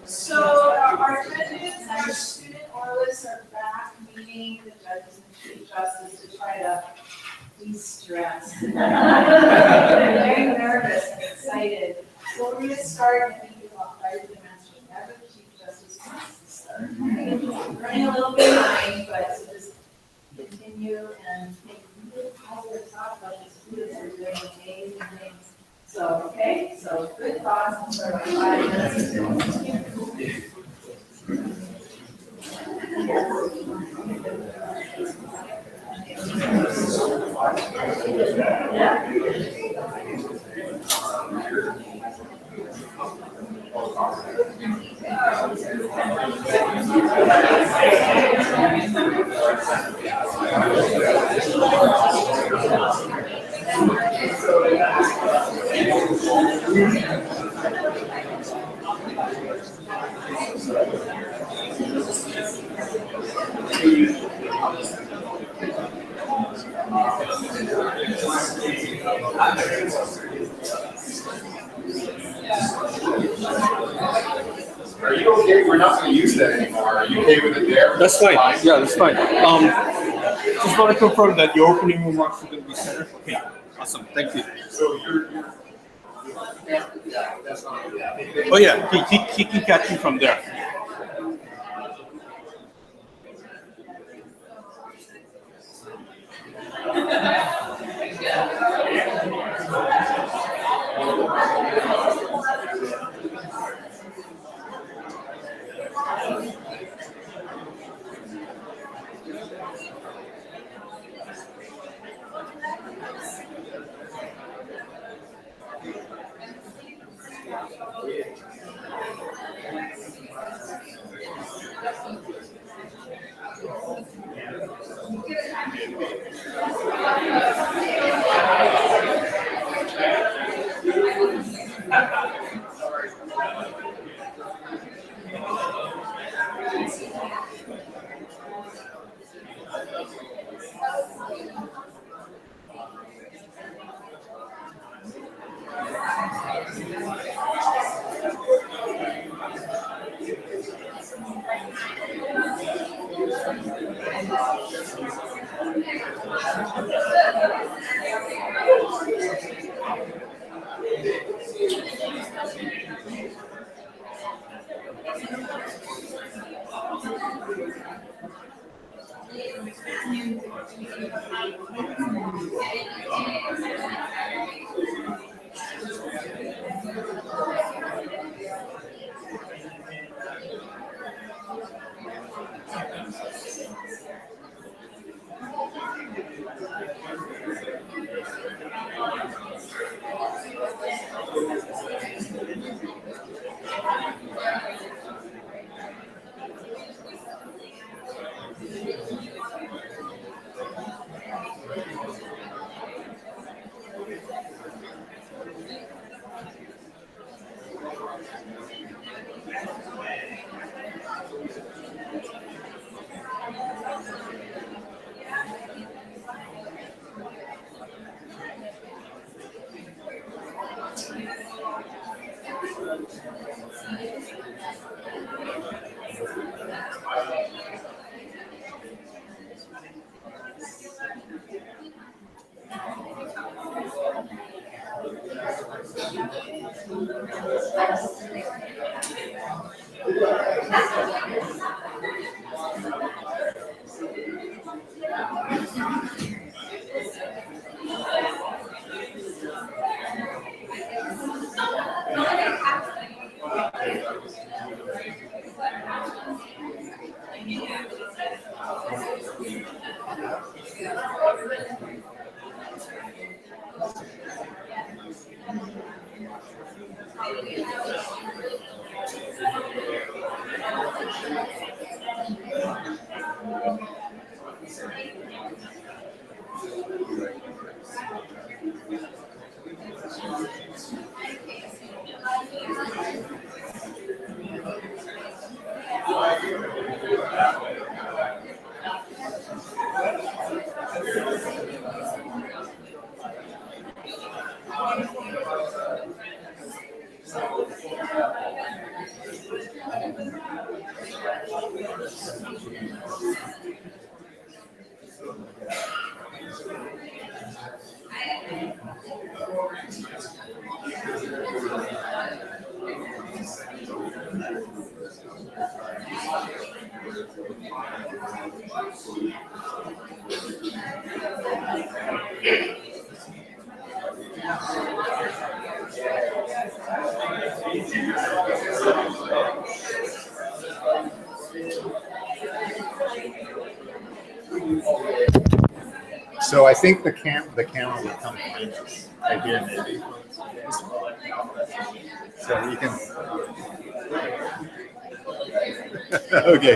So our judges and our student oralists are back meeting the judges and chief justice to try to de-stress. They're very nervous and excited. So we're going to start, I think, about 5 minutes whenever the chief justice wants to start. Running a little bit behind, but so just continue and take really positive talk about the students are doing amazing things. So, okay, so good thoughts for about 5 minutes. Are you okay? We're not going to use that anymore. Are you okay with it there? That's fine. Yeah, that's fine. Just want to confirm that your opening remarks are going to be centered. Okay, awesome. Thank you. So you're that's not, Oh yeah, he can catch you from there. So I think the camera will come behind us. Right here, maybe. So you can. Okay.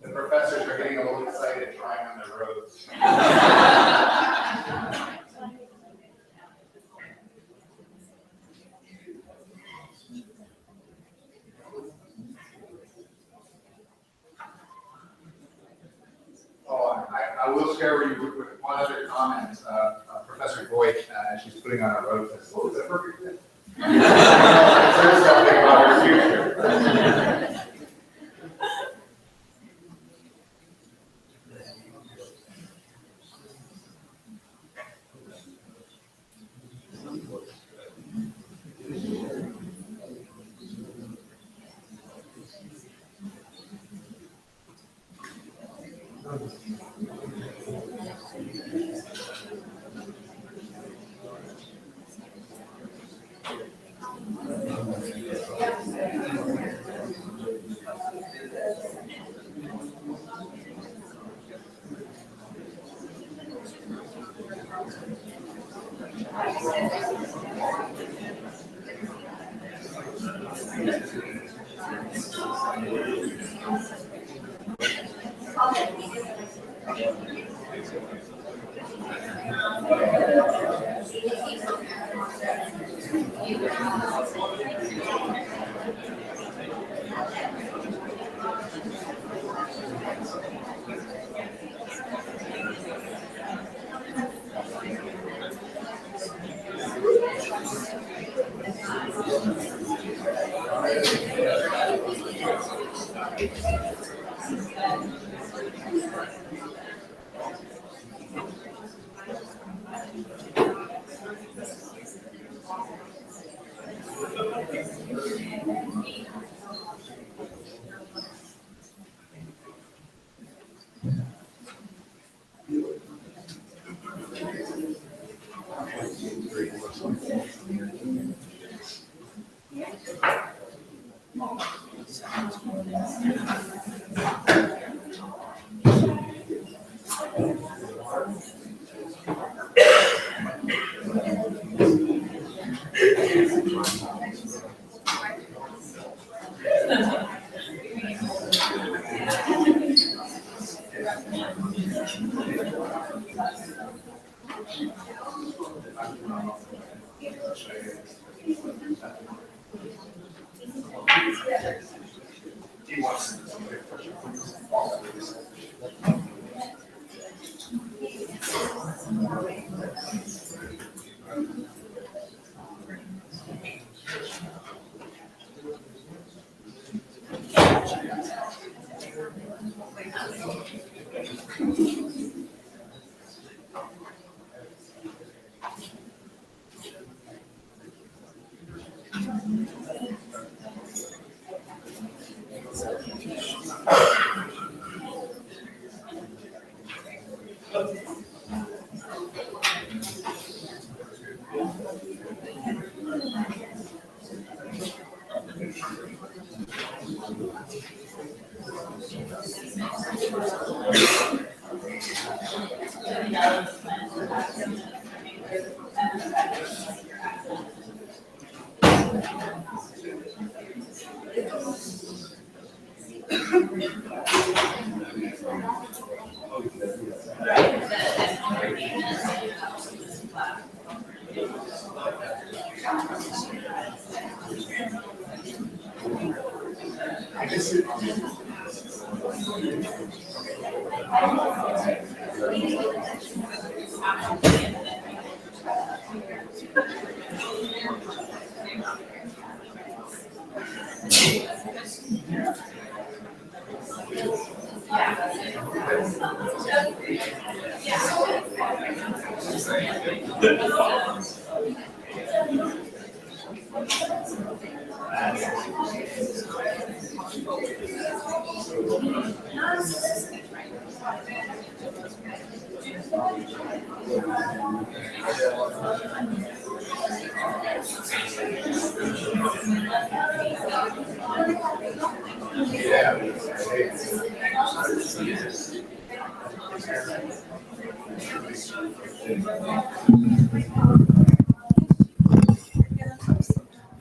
The professors are getting a little excited trying on their robes. Oh, I will share with you with one other comment. Professor Boyd, as she's putting on her robe, says, "Oh, is that perfect fit?" Says something about her future.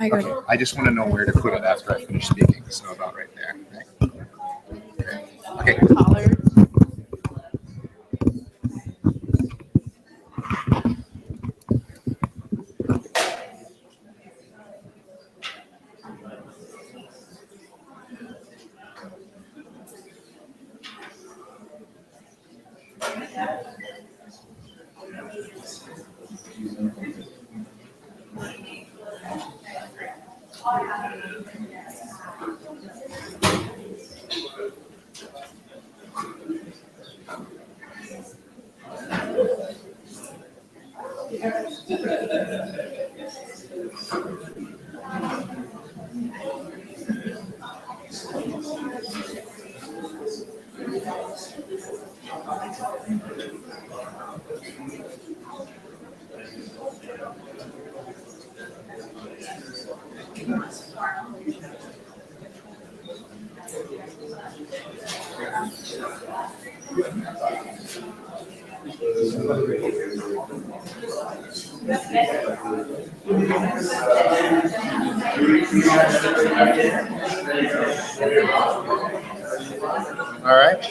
I got it. Okay, I just want to know where to put it after I finish speaking, so about right there. Okay. Collar. All right.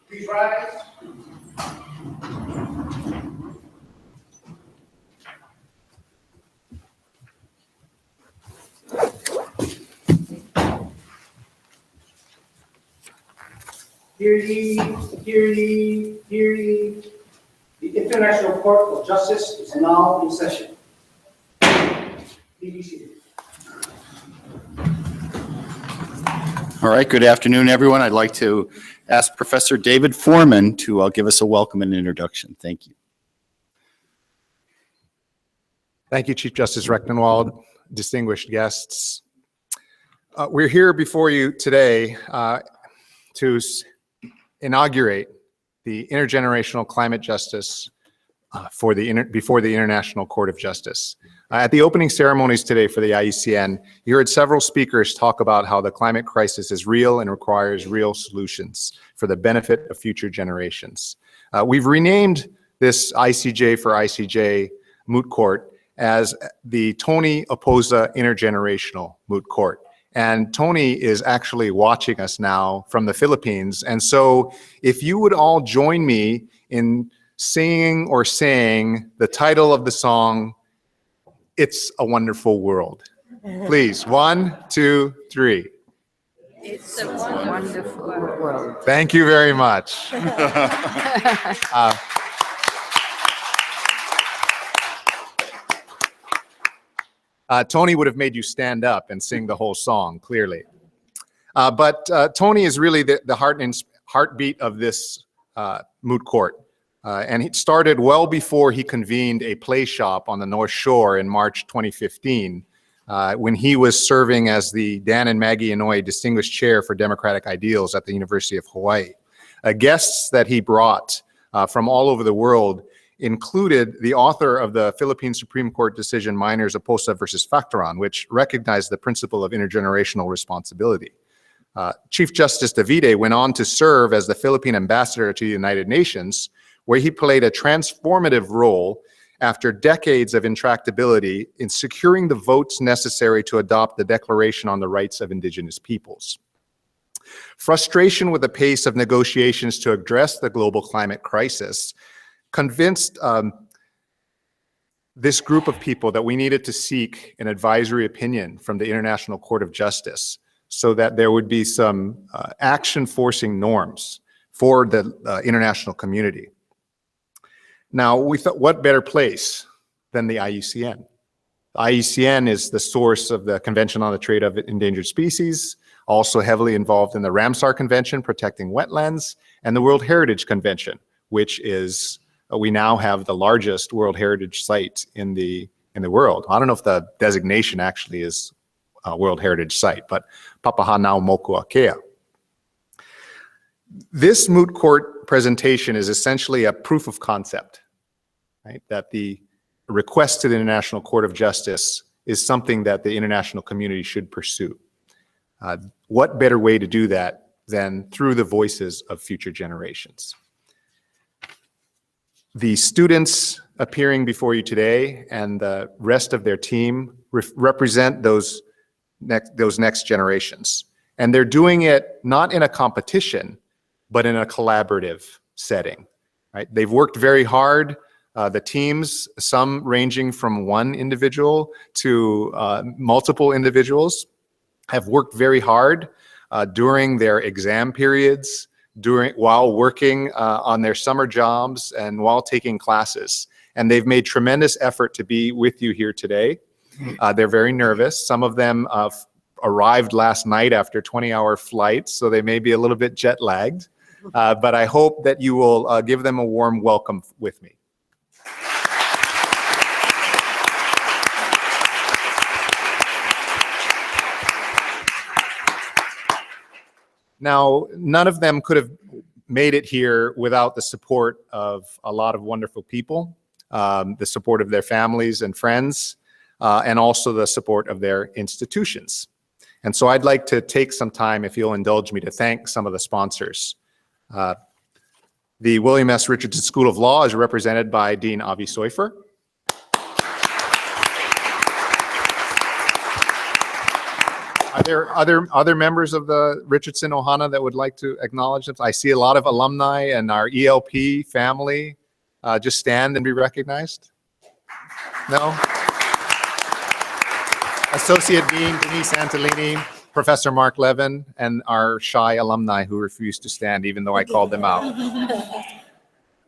Please rise. Hear ye, hear ye, hear ye. The International Court of Justice is now in session. Please be seated. All right, good afternoon, everyone. I'd like to ask Professor David Foreman to give us a welcome and introduction. Thank you. Thank you, Chief Justice Recktenwald, distinguished guests. We're here before you today to inaugurate the intergenerational climate justice before the International Court of Justice. At the opening ceremonies today for the IECN, you heard several speakers talk about how the climate crisis is real and requires real solutions for the benefit of future generations. We've renamed this ICJ for ICJ Moot Court as the Tony Opoza Intergenerational Moot Court. And Tony is actually watching us now from the Philippines. And so if you would all join me in singing or saying the title of the song, It's a Wonderful World. Please, 1, 2, 3. It's a wonderful world. Thank you very much. Tony would have made you stand up and sing the whole song, clearly. But Tony is really the heartbeat of this moot court. And it started well before he convened a play shop on the North Shore in March 2015, when he was serving as the Dan and Maggie Inouye Distinguished Chair for Democratic Ideals at the University of Hawaii. Guests that he brought from all over the world included the author of the Philippine Supreme Court decision Miners Oposa versus Factoran, which recognized the principle of intergenerational responsibility. Chief Justice Davide went on to serve as the Philippine ambassador to the United Nations, where he played a transformative role after decades of intractability in securing the votes necessary to adopt the Declaration on the Rights of Indigenous Peoples. Frustration with the pace of negotiations to address the global climate crisis convinced this group of people that we needed to seek an advisory opinion from the International Court of Justice so that there would be some action-forcing norms for the international community. Now, we thought, what better place than the IUCN? The IUCN is the source of the Convention on the Trade of Endangered Species, also heavily involved in the Ramsar Convention protecting wetlands, and the World Heritage Convention, which is, we now have the largest World Heritage site in the world. I don't know if the designation actually is a World Heritage Site, but Papahanaumokuakea. This moot court presentation is essentially a proof of concept, right? That the request to the International Court of Justice is something that the international community should pursue. What better way to do that than through the voices of future generations? The students appearing before you today and the rest of their team represent those next generations. And they're doing it not in a competition, but in a collaborative setting, right? They've worked very hard. The teams, some ranging from one individual to multiple individuals, have worked very hard during their exam periods, while working on their summer jobs and while taking classes. And they've made tremendous effort to be with you here today. They're very nervous. Some of them arrived last night after 20-hour flights, so they may be a little bit jet lagged. But I hope that you will give them a warm welcome with me. Now, none of them could have made it here without the support of a lot of wonderful people, the support of their families and friends, and also the support of their institutions. And so I'd like to take some time, if you'll indulge me, to thank some of the sponsors. The William S. Richardson School of Law is represented by Dean Avi Soifer. Are there other members of the Richardson Ohana that would like to acknowledge them? I see a lot of alumni and our ELP family. Just stand and be recognized. No? Associate Dean Denise Antolini, Professor Mark Levin, and our shy alumni who refused to stand even though I called them out.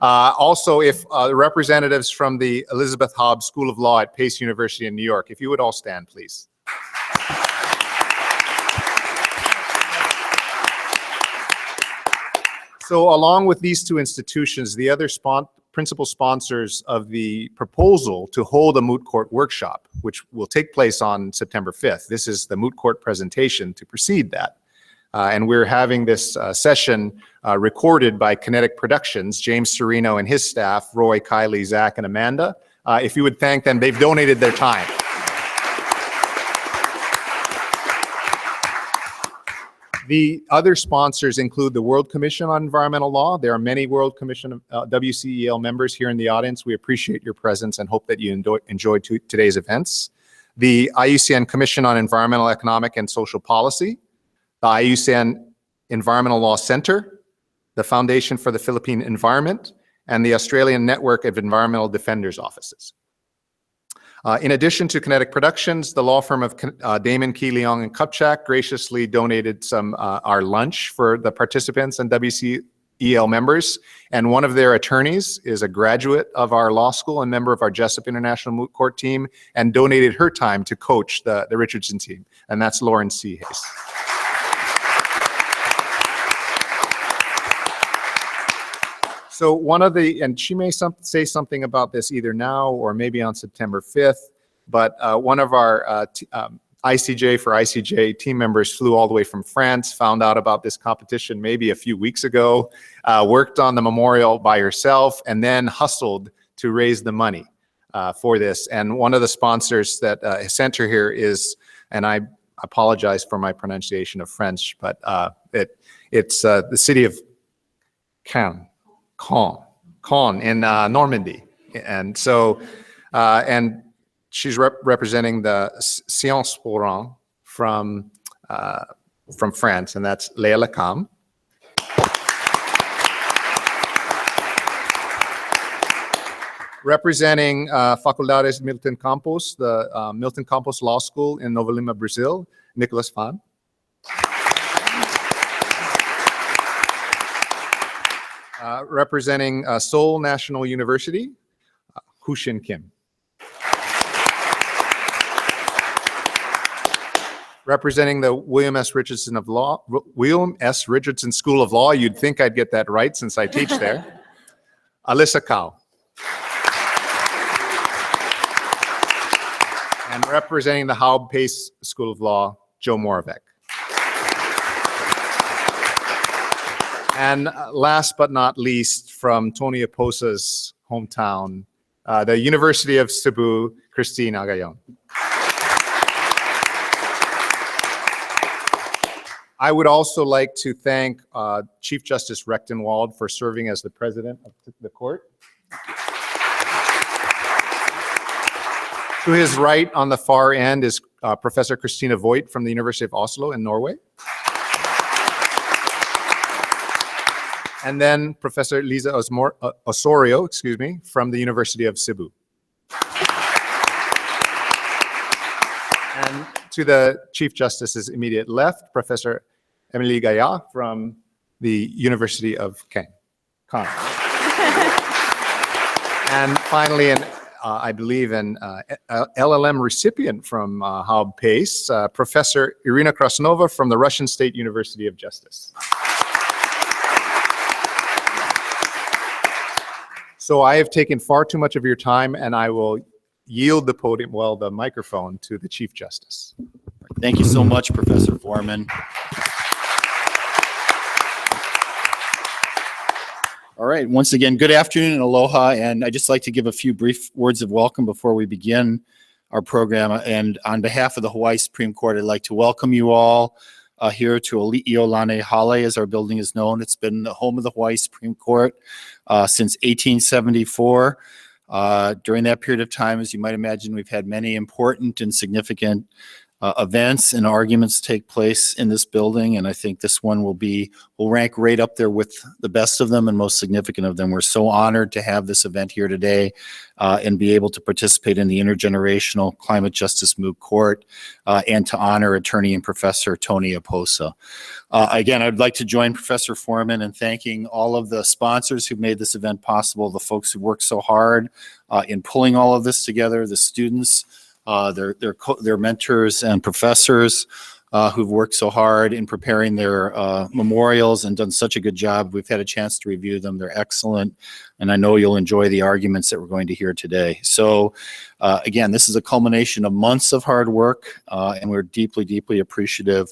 Also, if representatives from the Elizabeth Hobbs School of Law at Pace University in New York, if you would all stand, please. So along with these two institutions, the other principal sponsors of the proposal to hold a moot court workshop, which will take place on September 5th. This is the moot court presentation to precede that. And we're having this session recorded by Kinetic Productions, James Serino and his staff, Roy, Kylie, Zach, and Amanda. If you would thank them, they've donated their time. The other sponsors include the World Commission on Environmental Law. There are many World Commission WCEL members here in the audience. We appreciate your presence and hope that you enjoyed today's events. The IUCN Commission on Environmental, Economic, and Social Policy, the IUCN Environmental Law Center, the Foundation for the Philippine Environment, and the Australian Network of Environmental Defenders Offices. In addition to Kinetic Productions, the law firm of Damon, Key, Leong, and Kupchak graciously donated our lunch for the participants and WCEL members. And one of their attorneys is a graduate of our law school and member of our Jessup International Moot Court team and donated her time to coach the Richardson team. And that's Lauren C. Hayes. So one of the, and she may say something about this either now or maybe on September 5th, but one of our ICJ for ICJ team members flew all the way from France, found out about this competition maybe a few weeks ago, worked on the memorial by herself, and then hustled to raise the money for this. And one of the sponsors that sent her here is, and I apologize for my pronunciation of French, but it's the city of Caen in Normandy. And so And she's representing the Sciences Po from France, and that's Léa Lacam. Representing Faculdades Milton Campos, the Milton Campos Law School in Nova Lima, Brazil, Nicholas Fan. Representing Seoul National University, Hu-Shin Kim. Representing the William S. Richardson School of Law, you'd think I'd get that right since I teach there, Alyssa Kao. And representing the Howard Pace School of Law, Joe Moravec. And last but not least, from Tony Aposa's hometown, the University of Cebu, Christine Agayon. I would also like to thank Chief Justice Rechtenwald for serving as the president of the court. To his right on the far end is Professor Christina Voigt from the University of Oslo in Norway. And then Professor Lisa Osorio, from the University of Cebu. And to the Chief Justice's immediate left, Professor Emily Gaya from the University of Caen. And finally, I believe an LLM recipient from Howard Pace, Professor Irina Krasnova from the Russian State University of Justice. So I have taken far too much of your time, and I will yield the podium, the microphone, to the Chief Justice. Thank you so much, Professor Foreman. All right, once again, good afternoon and aloha, and I'd just like to give a few brief words of welcome before we begin our program. And on behalf of the Hawaii Supreme Court, I'd like to welcome you all here to Iolani Hale, as our building is known. It's been the home of the Hawaii Supreme Court since 1874. During that period of time, as you might imagine, we've had many important and significant events and arguments take place in this building, and I think this one will rank right up there with the best of them and most significant of them. We're so honored to have this event here today and be able to participate in the Intergenerational Climate Justice Moot Court and to honor attorney and Professor Tony Aposa. Again, I'd like to join Professor Foreman in thanking all of the sponsors who made this event possible, the folks who worked so hard in pulling all of this together, the students, their mentors and professors who've worked so hard in preparing their memorials and done such a good job. We've had a chance to review them. They're excellent, and I know you'll enjoy the arguments that we're going to hear today. So again, this is a culmination of months of hard work, and we're deeply, deeply appreciative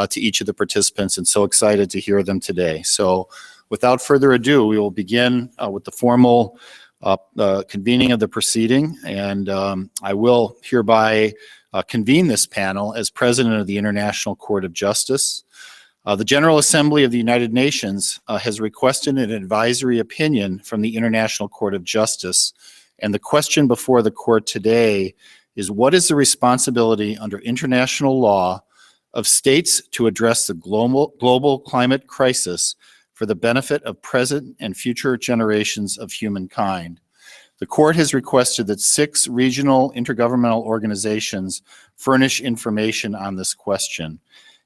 to each of the participants and so excited to hear them today. So without further ado, we will begin with the formal convening of the proceeding, and I will hereby convene this panel as President of the International Court of Justice. The General Assembly of the United Nations has requested an advisory opinion from the International Court of Justice, and the question before the court today is, what is the responsibility under international law of states to address the global climate crisis for the benefit of present and future generations of humankind? The court has requested that 6 regional intergovernmental organizations furnish information on this question.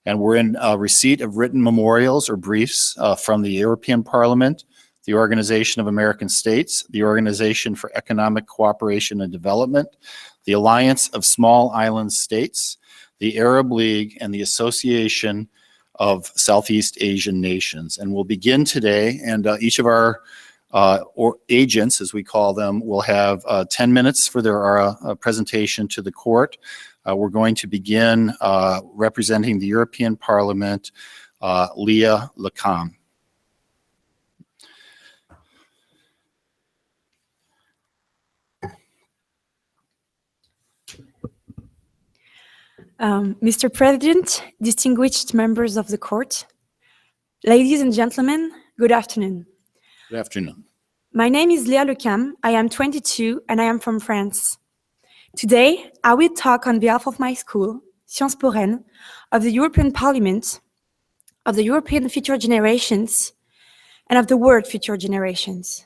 And we're in receipt of written memorials or briefs from the European Parliament, the Organization of American States, the Organization for Economic Cooperation and Development, the Alliance of Small Island States, the Arab League, and the Association of Southeast Asian Nations. And we'll begin today, and each of our agents, as we call them, will have 10 minutes for their presentation to the court. We're going to begin representing the European Parliament, Léa Lacam. Mr. President, distinguished members of the court, ladies and gentlemen, good afternoon. Good afternoon. My name is Léa Lecam. I am 22 and I am from France. Today, I will talk on behalf of my school, Sciences Po Rennes, of the European Parliament, of the European future generations, and of the world future generations.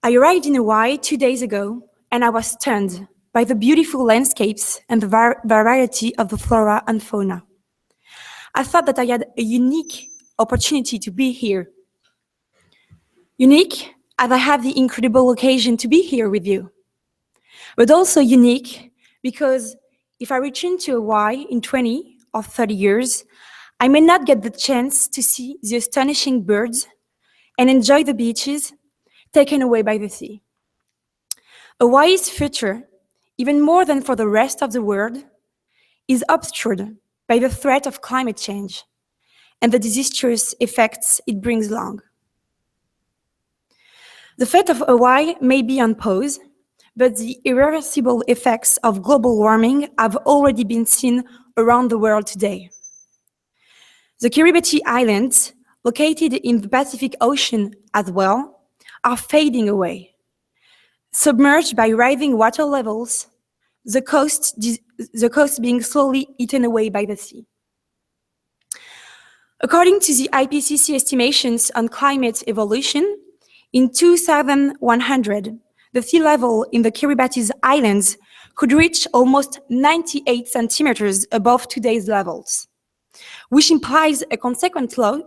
I arrived in Hawaii 2 days ago, and I was stunned by the beautiful landscapes and the variety of the flora and fauna. I thought that I had a unique opportunity to be here. Unique, as I have the incredible occasion to be here with you. But also unique, because if I return to Hawaii in 20 or 30 years, I may not get the chance to see the astonishing birds and enjoy the beaches taken away by the sea. Hawaii's future, even more than for the rest of the world, is obscured by the threat of climate change and the disastrous effects it brings along. The fate of Hawaii may be on pause, but the irreversible effects of global warming have already been seen around the world today. The Kiribati Islands, located in the Pacific Ocean as well, are fading away. Submerged by rising water levels, the coast being slowly eaten away by the sea. According to the IPCC estimations on climate evolution, in 2100, the sea level in the Kiribati Islands could reach almost 98 centimeters above today's levels, which implies a consequent loss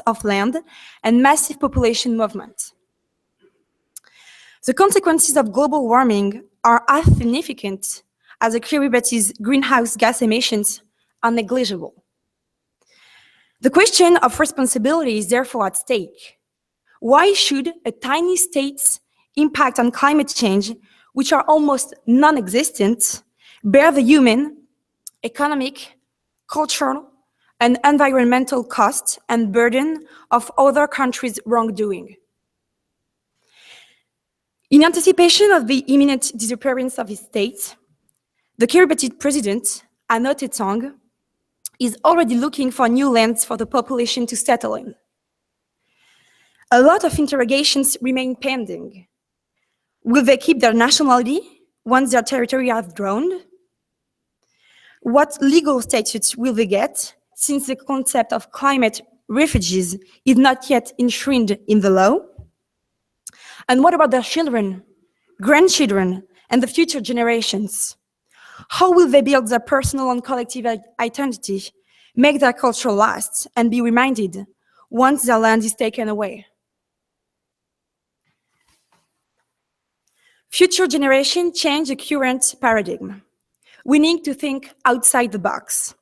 of land and massive population movement. The consequences of global warming are as significant as the Kiribati's greenhouse gas emissions are negligible. The question of responsibility is therefore at stake. Why should a tiny state's impact on climate change, which are almost non-existent, bear the human, economic, cultural, and environmental cost and burden of other countries' wrongdoing? In anticipation of the imminent disappearance of his state, the Kiribati president, Anote Tong, is already looking for new lands for the population to settle in. A lot of interrogations remain pending. Will they keep their nationality once their territory has grown? What legal status will they get, since the concept of climate refugees is not yet enshrined in the law? And what about their children, grandchildren, and the future generations? How will they build their personal and collective identity, make their culture last, and be reminded once their land is taken away? Future generations change the current paradigm. We need to think outside the box.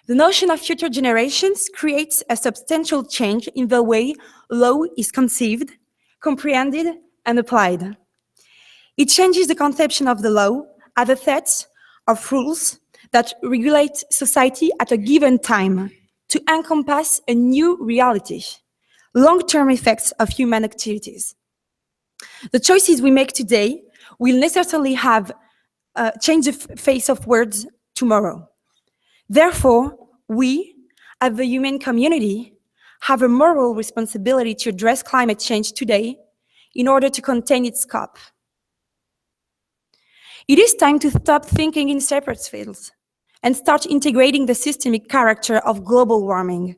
The notion of future generations creates a substantial change in the way law is conceived, comprehended, and applied. It changes the conception of the law as a set of rules that regulate society at a given time to encompass a new reality, long-term effects of human activities. The choices we make today will necessarily have changed the face of words tomorrow. Therefore, we, as the human community, have a moral responsibility to address climate change today in order to contain its scope. It is time to stop thinking in separate fields and start integrating the systemic character of global warming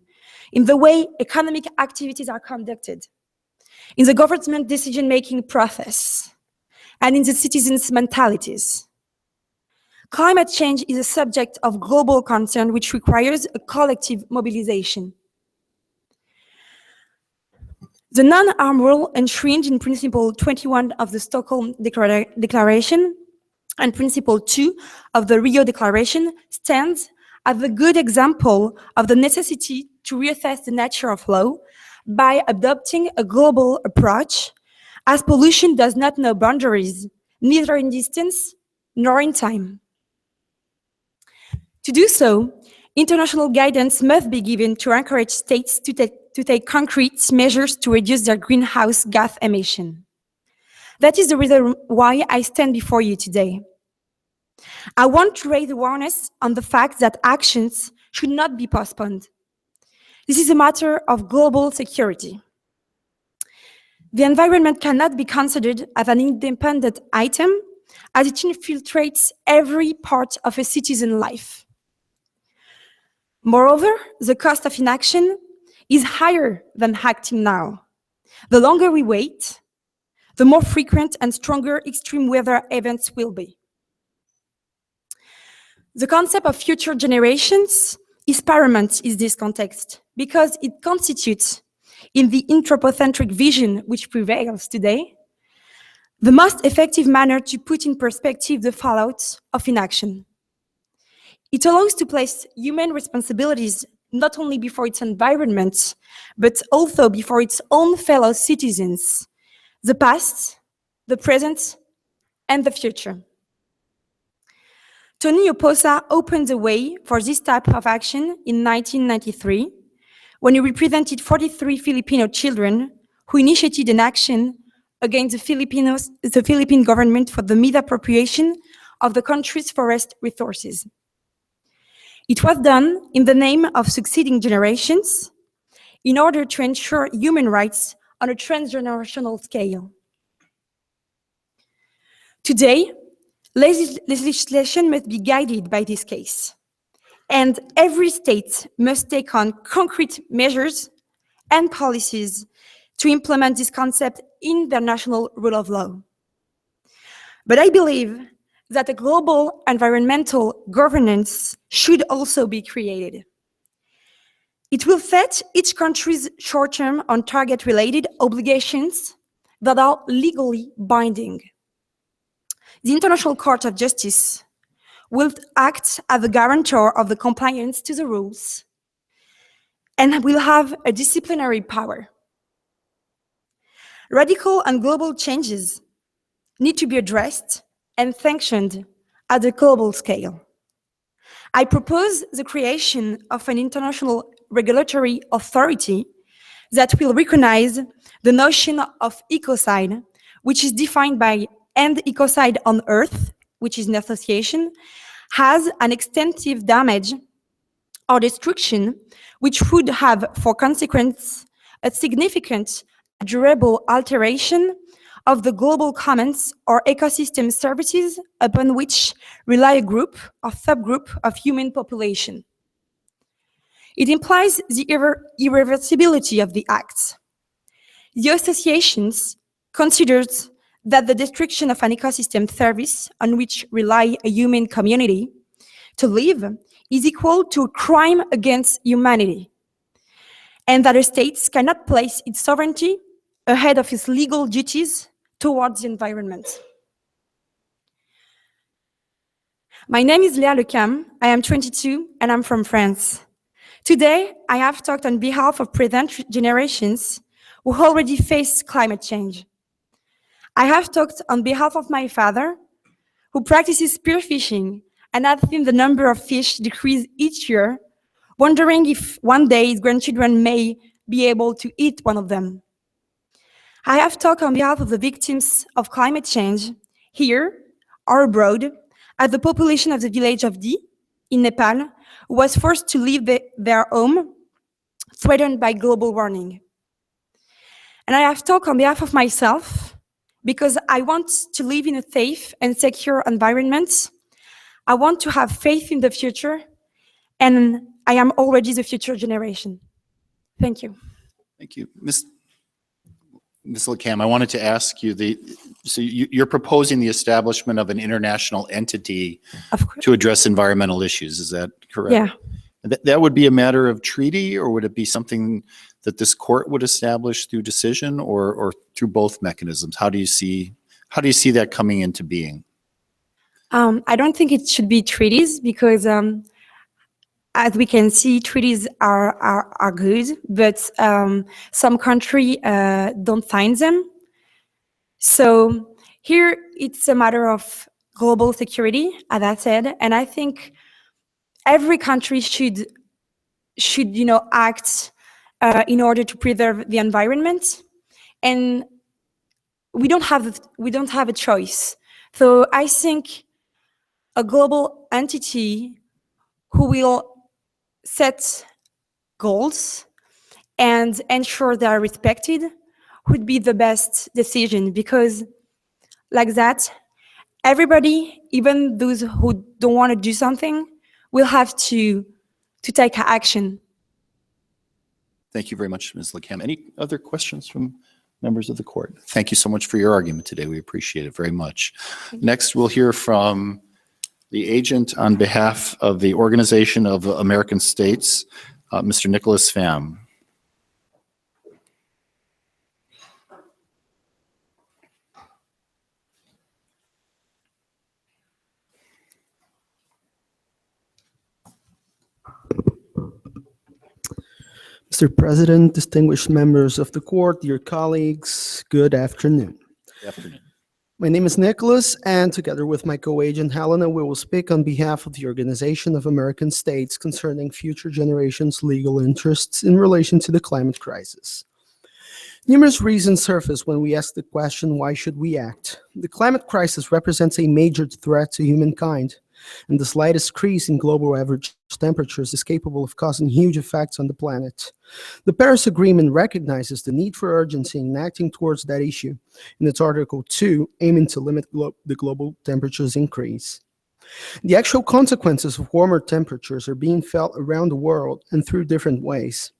in the way economic activities are conducted, in the government decision-making process, and in the citizens' mentalities. Climate change is a subject of global concern which requires a collective mobilization. The non-armed rule enshrined in Principle 21 of the Stockholm Declaration and Principle 2 of the Rio Declaration stands as a good example of the necessity to reassess the nature of law by adopting a global approach, as pollution does not know boundaries, neither in distance nor in time. To do so, international guidance must be given to encourage states to take concrete measures to reduce their greenhouse gas emission. That is the reason why I stand before you today. I want to raise awareness on the fact that actions should not be postponed. This is a matter of global security. The environment cannot be considered as an independent item as it infiltrates every part of a citizen's life. Moreover, the cost of inaction is higher than acting now. The longer we wait, the more frequent and stronger extreme weather events will be. The concept of future generations is paramount in this context because it constitutes, in the anthropocentric vision which prevails today, the most effective manner to put in perspective the fallout of inaction. It allows to place human responsibilities not only before its environment, but also before its own fellow citizens, the past, the present, and the future. Tony Oposa opened the way for this type of action in 1993, when he represented 43 Filipino children who initiated an action against the Philippine government for the misappropriation of the country's forest resources. It was done in the name of succeeding generations in order to ensure human rights on a transgenerational scale. Today, legislation must be guided by this case, and every state must take on concrete measures and policies to implement this concept in their national rule of law. But I believe that a global environmental governance should also be created. It will set each country's short-term and target-related obligations that are legally binding. The International Court of Justice will act as a guarantor of the compliance to the rules and will have a disciplinary power. Radical and global changes need to be addressed and sanctioned at a global scale. I propose the creation of an international regulatory authority that will recognize the notion of ecocide, which is defined by end ecocide on Earth, which is an association, has an extensive damage or destruction which would have for consequence a significant, durable alteration of the global commons or ecosystem services upon which rely a group or subgroup of human population. It implies the irreversibility of the acts. The associations considers that the destruction of an ecosystem service on which rely a human community to live is equal to a crime against humanity, and that a state cannot place its sovereignty ahead of its legal duties towards the environment. My name is Léa Lecam, I am 22 and I'm from France. Today, I have talked on behalf of present generations who already face climate change. I have talked on behalf of my father, who practices spearfishing and has seen the number of fish decrease each year, wondering if one day his grandchildren may be able to eat one of them. I have talked on behalf of the victims of climate change, here or abroad, as the population of the village of Di, in Nepal, was forced to leave their home, threatened by global warming. And I have talked on behalf of myself, because I want to live in a safe and secure environment. I want to have faith in the future, and I am already the future generation. Thank you. Thank you. Ms. Lecam, I wanted to ask you, so you're proposing the establishment of an international entity to address environmental issues, is that correct? Yeah. That would be a matter of treaty, or would it be something that this court would establish through decision, or through both mechanisms? How do you see that coming into being? I don't think it should be treaties, because as we can see, treaties are good, but some countries don't sign them. So here it's a matter of global security, as I said, and I think every country should act in order to preserve the environment, and we don't have a choice. So I think a global entity who will set goals and ensure they are respected, would be the best decision, because like that, everybody, even those who don't want to do something, will have to take action. Thank you very much, Ms. Lecam. Any other questions from members of the court? Thank you so much for your argument today. We appreciate it very much. Next, we'll hear from the agent on behalf of the Organization of American States, Mr. Nicholas Pham. Mr. President, distinguished members of the court, dear colleagues, good afternoon. Good afternoon. My name is Nicholas, and together with my co-agent Helena, we will speak on behalf of the Organization of American States concerning future generations' legal interests in relation to the climate crisis. Numerous reasons surface when we ask the question, why should we act? The climate crisis represents a major threat to humankind, and the slightest increase in global average temperatures is capable of causing huge effects on the planet. The Paris Agreement recognizes the need for urgency in acting towards that issue in its Article 2, aiming to limit the global temperature's increase. The actual consequences of warmer temperatures are being felt around the world and through different ways.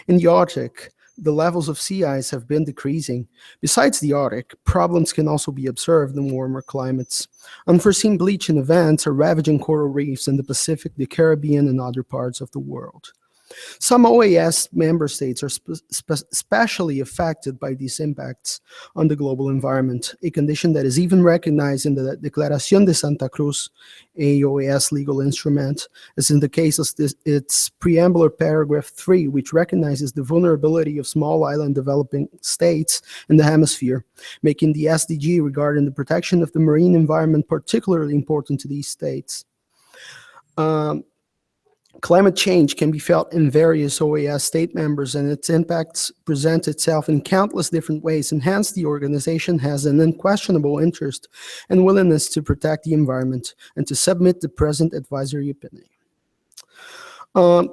In the Arctic, the levels of sea ice have been decreasing. Besides the Arctic, problems can also be observed in warmer climates. Unforeseen bleaching events are ravaging coral reefs in the Pacific, the Caribbean, and other parts of the world. Some OAS member states are especially affected by these impacts on the global environment, a condition that is even recognized in the Declaración de Santa Cruz, a OAS legal instrument, as in the case of its preamble or paragraph 3, which recognizes the vulnerability of small island developing states in the hemisphere, making the SDG regarding the protection of the marine environment particularly important to these states. Climate change can be felt in various OAS state members, and its impacts present itself in countless different ways, and hence the organization has an unquestionable interest and willingness to protect the environment and to submit the present advisory opinion.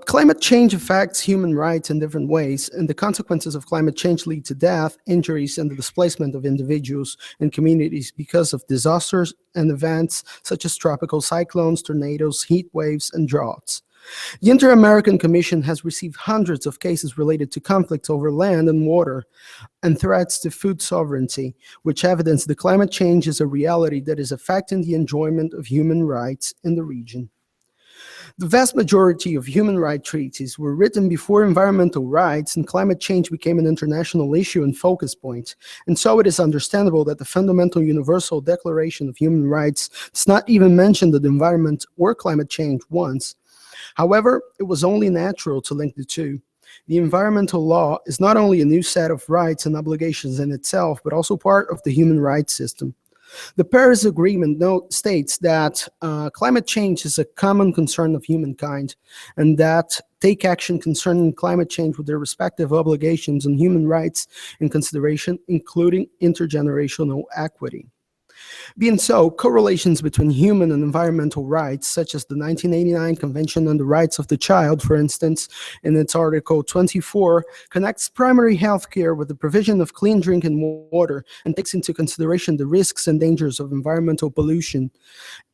Climate change affects human rights in different ways, and the consequences of climate change lead to death, injuries, and the displacement of individuals and communities because of disasters and events such as tropical cyclones, tornadoes, heat waves, and droughts. The Inter-American Commission has received hundreds of cases related to conflicts over land and water and threats to food sovereignty, which evidence that climate change is a reality that is affecting the enjoyment of human rights in the region. The vast majority of human rights treaties were written before environmental rights and climate change became an international issue and focus point. And so it is understandable that the Fundamental Universal Declaration of Human Rights does not even mention the environment or climate change once. However, it was only natural to link the two. The environmental law is not only a new set of rights and obligations in itself, but also part of the human rights system. The Paris Agreement states that climate change is a common concern of humankind, and that take action concerning climate change with their respective obligations and human rights in consideration, including intergenerational equity. Being so, correlations between human and environmental rights, such as the 1989 Convention on the Rights of the Child, for instance, in its Article 24, connects primary health care with the provision of clean drinking water and takes into consideration the risks and dangers of environmental pollution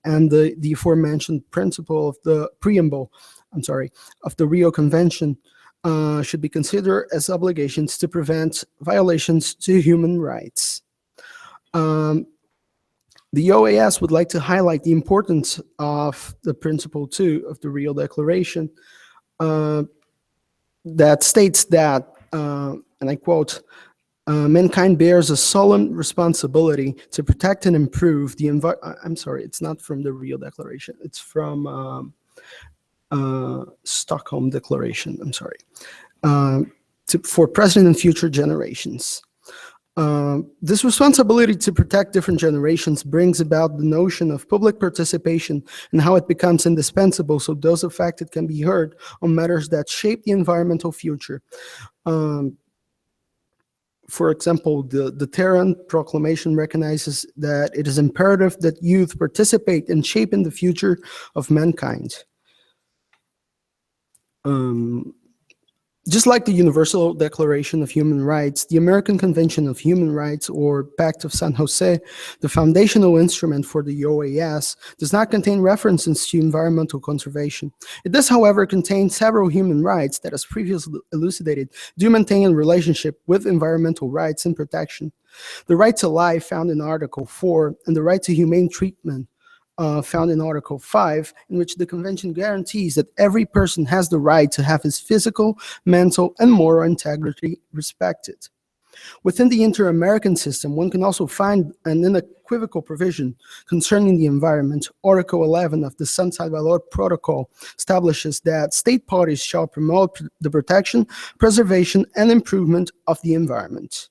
and the aforementioned principle of the preamble, of the Rio Convention should be considered as obligations to prevent violations to human rights. The OAS would like to highlight the importance of the Principle 2 of the Rio Declaration that states that, and I quote, mankind bears a solemn responsibility to protect and improve the environment. I'm sorry, it's not from the Rio Declaration. It's from Stockholm Declaration, I'm sorry, for present and future generations. This responsibility to protect different generations brings about the notion of public participation and how it becomes indispensable so those affected can be heard on matters that shape the environmental future. For example, the Tehran Proclamation recognizes that it is imperative that youth participate in shaping the future of mankind. Just like the Universal Declaration of Human Rights, the American Convention of Human Rights, or Pact of San Jose, the foundational instrument for the OAS, does not contain references to environmental conservation. It does, however, contain several human rights that, as previously elucidated, do maintain a relationship with environmental rights and protection. The right to life, found in Article 4, and the right to humane treatment, found in Article 5, in which the Convention guarantees that every person has the right to have his physical, mental, and moral integrity respected. Within the inter-American system, one can also find an unequivocal provision concerning the environment. Article 11 of the San Salvador Protocol establishes that state parties shall promote the protection, preservation, and improvement of the environment.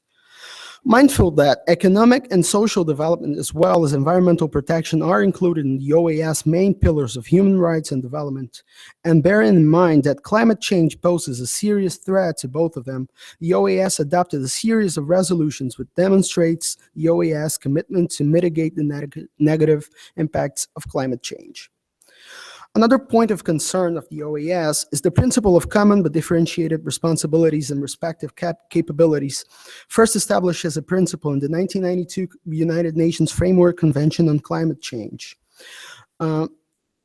Mindful that economic and social development as well as environmental protection are included in the OAS main pillars of human rights and development, and bearing in mind that climate change poses a serious threat to both of them, the OAS adopted a series of resolutions which demonstrates the OAS commitment to mitigate the negative impacts of climate change. Another point of concern of the OAS is the principle of common but differentiated responsibilities and respective capabilities, first established as a principle in the 1992 United Nations Framework Convention on Climate Change.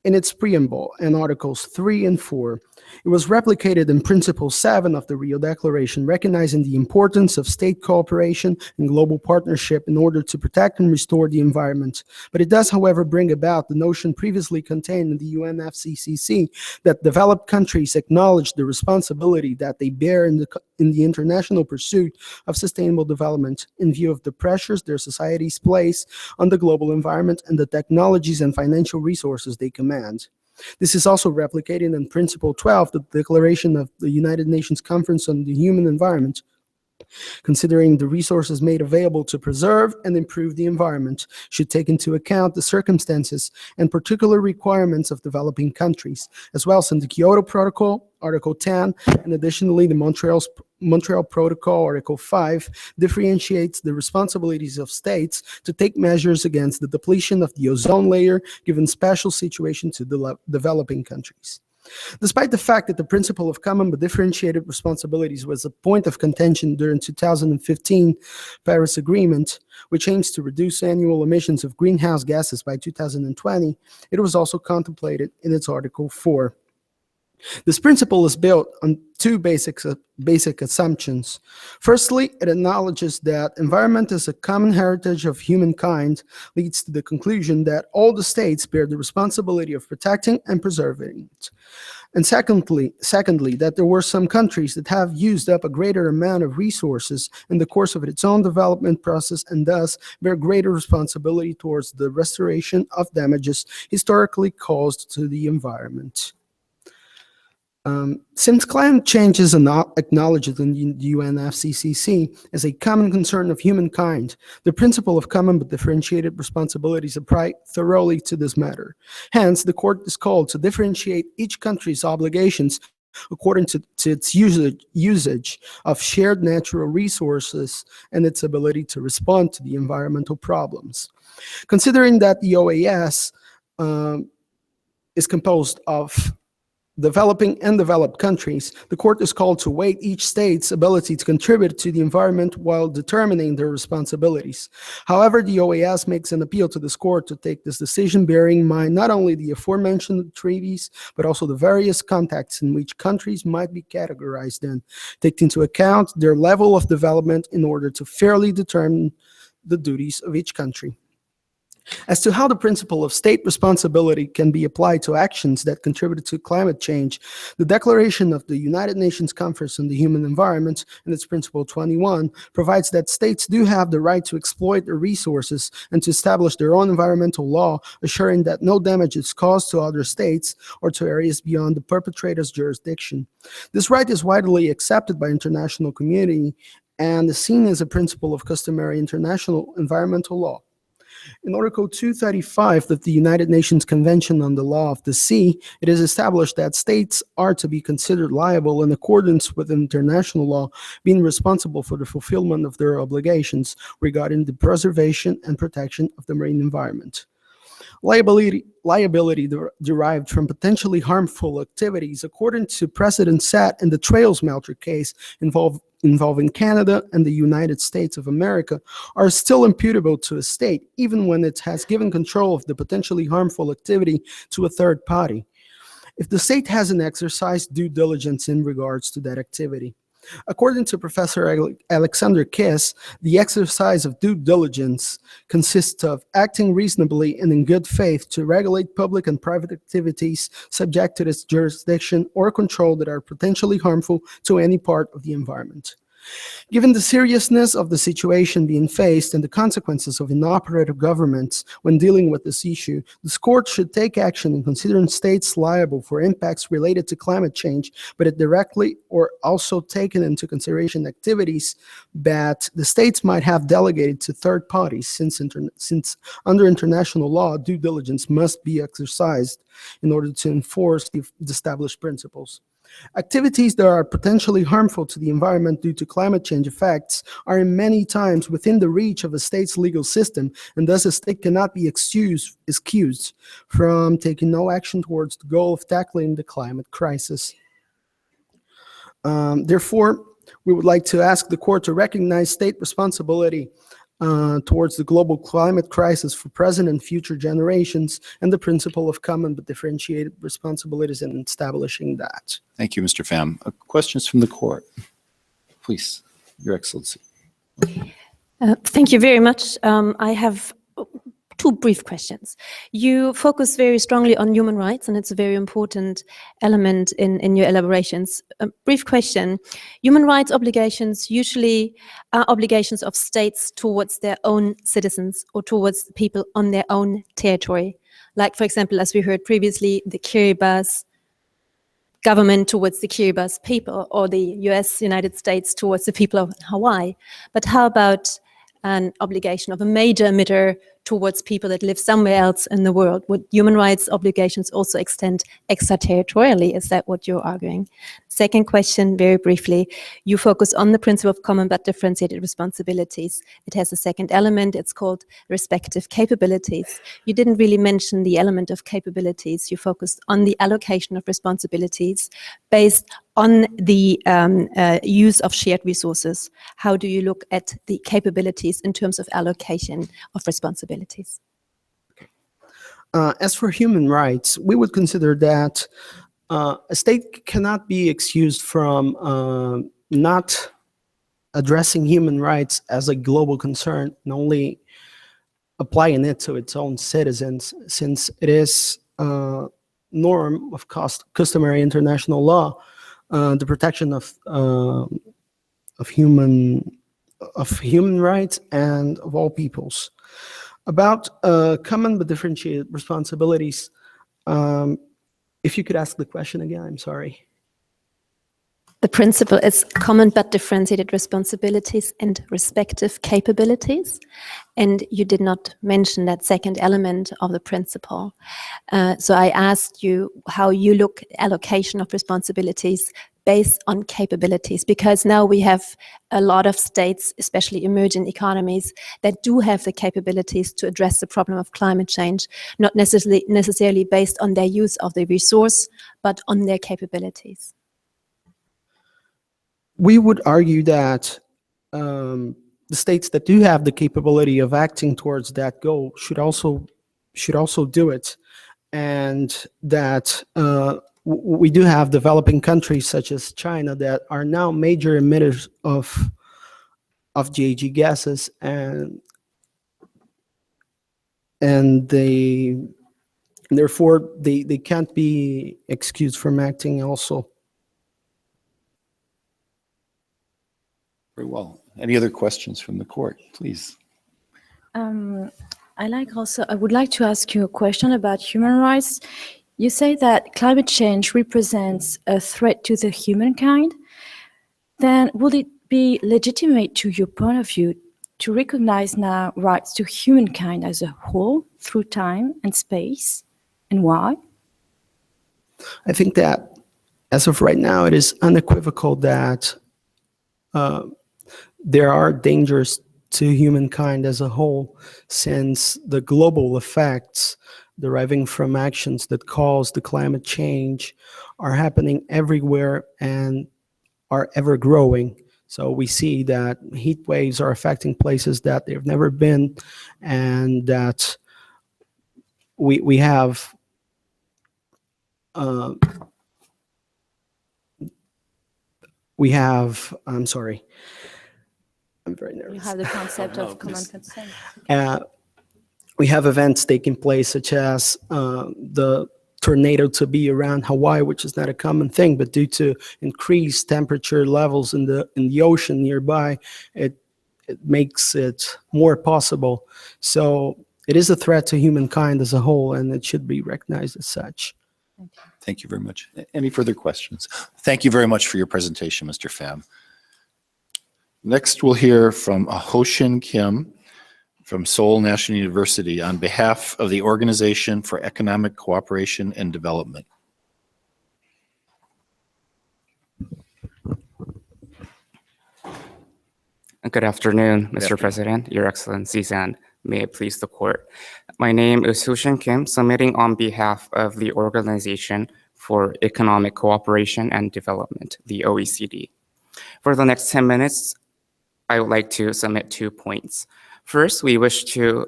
In its preamble in Articles 3 and 4, it was replicated in Principle 7 of the Rio Declaration, recognizing the importance of state cooperation and global partnership in order to protect and restore the environment. But it does, however, bring about the notion previously contained in the UNFCCC that developed countries acknowledge the responsibility that they bear in the international pursuit of sustainable development in view of the pressures their societies place on the global environment and the technologies and financial resources they command. This is also replicated in Principle 12, the Declaration of the United Nations Conference on the Human Environment. Considering the resources made available to preserve and improve the environment should take into account the circumstances and particular requirements of developing countries, as well as in the Kyoto Protocol, Article 10, and additionally the Montreal Protocol, Article 5, differentiates the responsibilities of states to take measures against the depletion of the ozone layer given special situations to developing countries. Despite the fact that the principle of common but differentiated responsibilities was a point of contention during 2015 Paris Agreement, which aims to reduce annual emissions of greenhouse gases by 2020, it was also contemplated in its Article 4. This principle is built on two basic assumptions. Firstly, it acknowledges that environment is a common heritage of humankind, leads to the conclusion that all the states bear the responsibility of protecting and preserving it. And secondly, that there were some countries that have used up a greater amount of resources in the course of its own development process and thus bear greater responsibility towards the restoration of damages historically caused to the environment. Since climate change is acknowledged in the UNFCCC as a common concern of humankind, the principle of common but differentiated responsibilities apply thoroughly to this matter. Hence, the court is called to differentiate each country's obligations according to its usage of shared natural resources and its ability to respond to the environmental problems. Considering that the OAS is composed of developing and developed countries, the court is called to weigh each state's ability to contribute to the environment while determining their responsibilities. However, the OAS makes an appeal to this court to take this decision bearing in mind not only the aforementioned treaties, but also the various contexts in which countries might be categorized in, take into account their level of development in order to fairly determine the duties of each country. As to how the principle of state responsibility can be applied to actions that contribute to climate change, the Declaration of the United Nations Conference on the Human Environment, in its Principle 21, provides that states do have the right to exploit their resources and to establish their own environmental law, assuring that no damage is caused to other states or to areas beyond the perpetrator's jurisdiction. This right is widely accepted by international community and is seen as a principle of customary international environmental law. In Article 235 of the United Nations Convention on the Law of the Sea, it is established that states are to be considered liable in accordance with international law, being responsible for the fulfillment of their obligations regarding the preservation and protection of the marine environment. Liability derived from potentially harmful activities, according to precedent set in the trail smelter case involving Canada and the United States of America, are still imputable to a state, even when it has given control of the potentially harmful activity to a third party, if the state hasn't exercised due diligence in regards to that activity. According to Professor Alexander Kiss, the exercise of due diligence consists of acting reasonably and in good faith to regulate public and private activities subject to its jurisdiction or control that are potentially harmful to any part of the environment. Given the seriousness of the situation being faced and the consequences of inoperative governments when dealing with this issue, this court should take action in considering states liable for impacts related to climate change, but it directly or also taken into consideration activities that the states might have delegated to third parties, since under international law, due diligence must be exercised in order to enforce the established principles. Activities that are potentially harmful to the environment due to climate change effects are in many times within the reach of a state's legal system, and thus a state cannot be excused from taking no action towards the goal of tackling the climate crisis. Therefore, we would like to ask the court to recognize state responsibility towards the global climate crisis for present and future generations, and the principle of common but differentiated responsibilities in establishing that. Thank you, Mr. Pham. Questions from the court? Please, Your Excellency. Thank you very much. I have two brief questions. You focus very strongly on human rights, and it's a very important element in your elaborations. A brief question. Human rights obligations usually are obligations of states towards their own citizens or towards people on their own territory. Like, for example, as we heard previously, the Kiribati government towards the Kiribati people, or the United States towards the people of Hawaii. But how about an obligation of a major emitter towards people that live somewhere else in the world? Would human rights obligations also extend extraterritorially? Is that what you're arguing? Second question, very briefly, you focus on the principle of common but differentiated responsibilities. It has a second element, it's called respective capabilities. You didn't really mention the element of capabilities. You focused on the allocation of responsibilities based on the use of shared resources. How do you look at the capabilities in terms of allocation of responsibilities? As for human rights, we would consider that a state cannot be excused from not addressing human rights as a global concern and only applying it to its own citizens, since it is a norm of customary international law, the protection of human rights and of all peoples. About common but differentiated responsibilities, if you could ask the question again, I'm sorry. The principle is common but differentiated responsibilities and respective capabilities. And you did not mention that second element of the principle. So I asked you how you look at allocation of responsibilities based on capabilities, because now we have a lot of states, especially emerging economies, that do have the capabilities to address the problem of climate change, not necessarily based on their use of the resource, but on their capabilities. We would argue that the states that do have the capability of acting towards that goal should also do it, and that we do have developing countries such as China that are now major emitters of GHG gases, and therefore they can't be excused from acting also. Very well. Any other questions from the court, please? I would like to ask you a question about human rights. You say that climate change represents a threat to the humankind. Then would it be legitimate to your point of view to recognize now rights to humankind as a whole through time and space, and why? I think that as of right now, it is unequivocal that there are dangers to humankind as a whole, since the global effects deriving from actions that cause the climate change are happening everywhere and are ever growing. So we see that heat waves are affecting places that they've never been, and that we have I'm sorry, I'm very You nervous. have the concept of common consent. We have events taking place such as the tornado to be around Hawaii, which is not a common thing, but due to increased temperature levels in the ocean nearby, it makes it more possible. So it is a threat to humankind as a whole, and it should be recognized as such. Thank you very much. Any further questions? Thank you very much for your presentation, Mr. Pham. Next, we'll hear from Ho-Shin Kim from Seoul National University on behalf of the Organization for Economic Cooperation and Development. Good afternoon, Mr. afternoon. President, Your Excellencies, and may it please the Court. My name is Ho-Shin Kim, submitting on behalf of the Organization for Economic Cooperation and Development, the OECD. For the next 10 minutes, I would like to submit 2 points. First, we wish to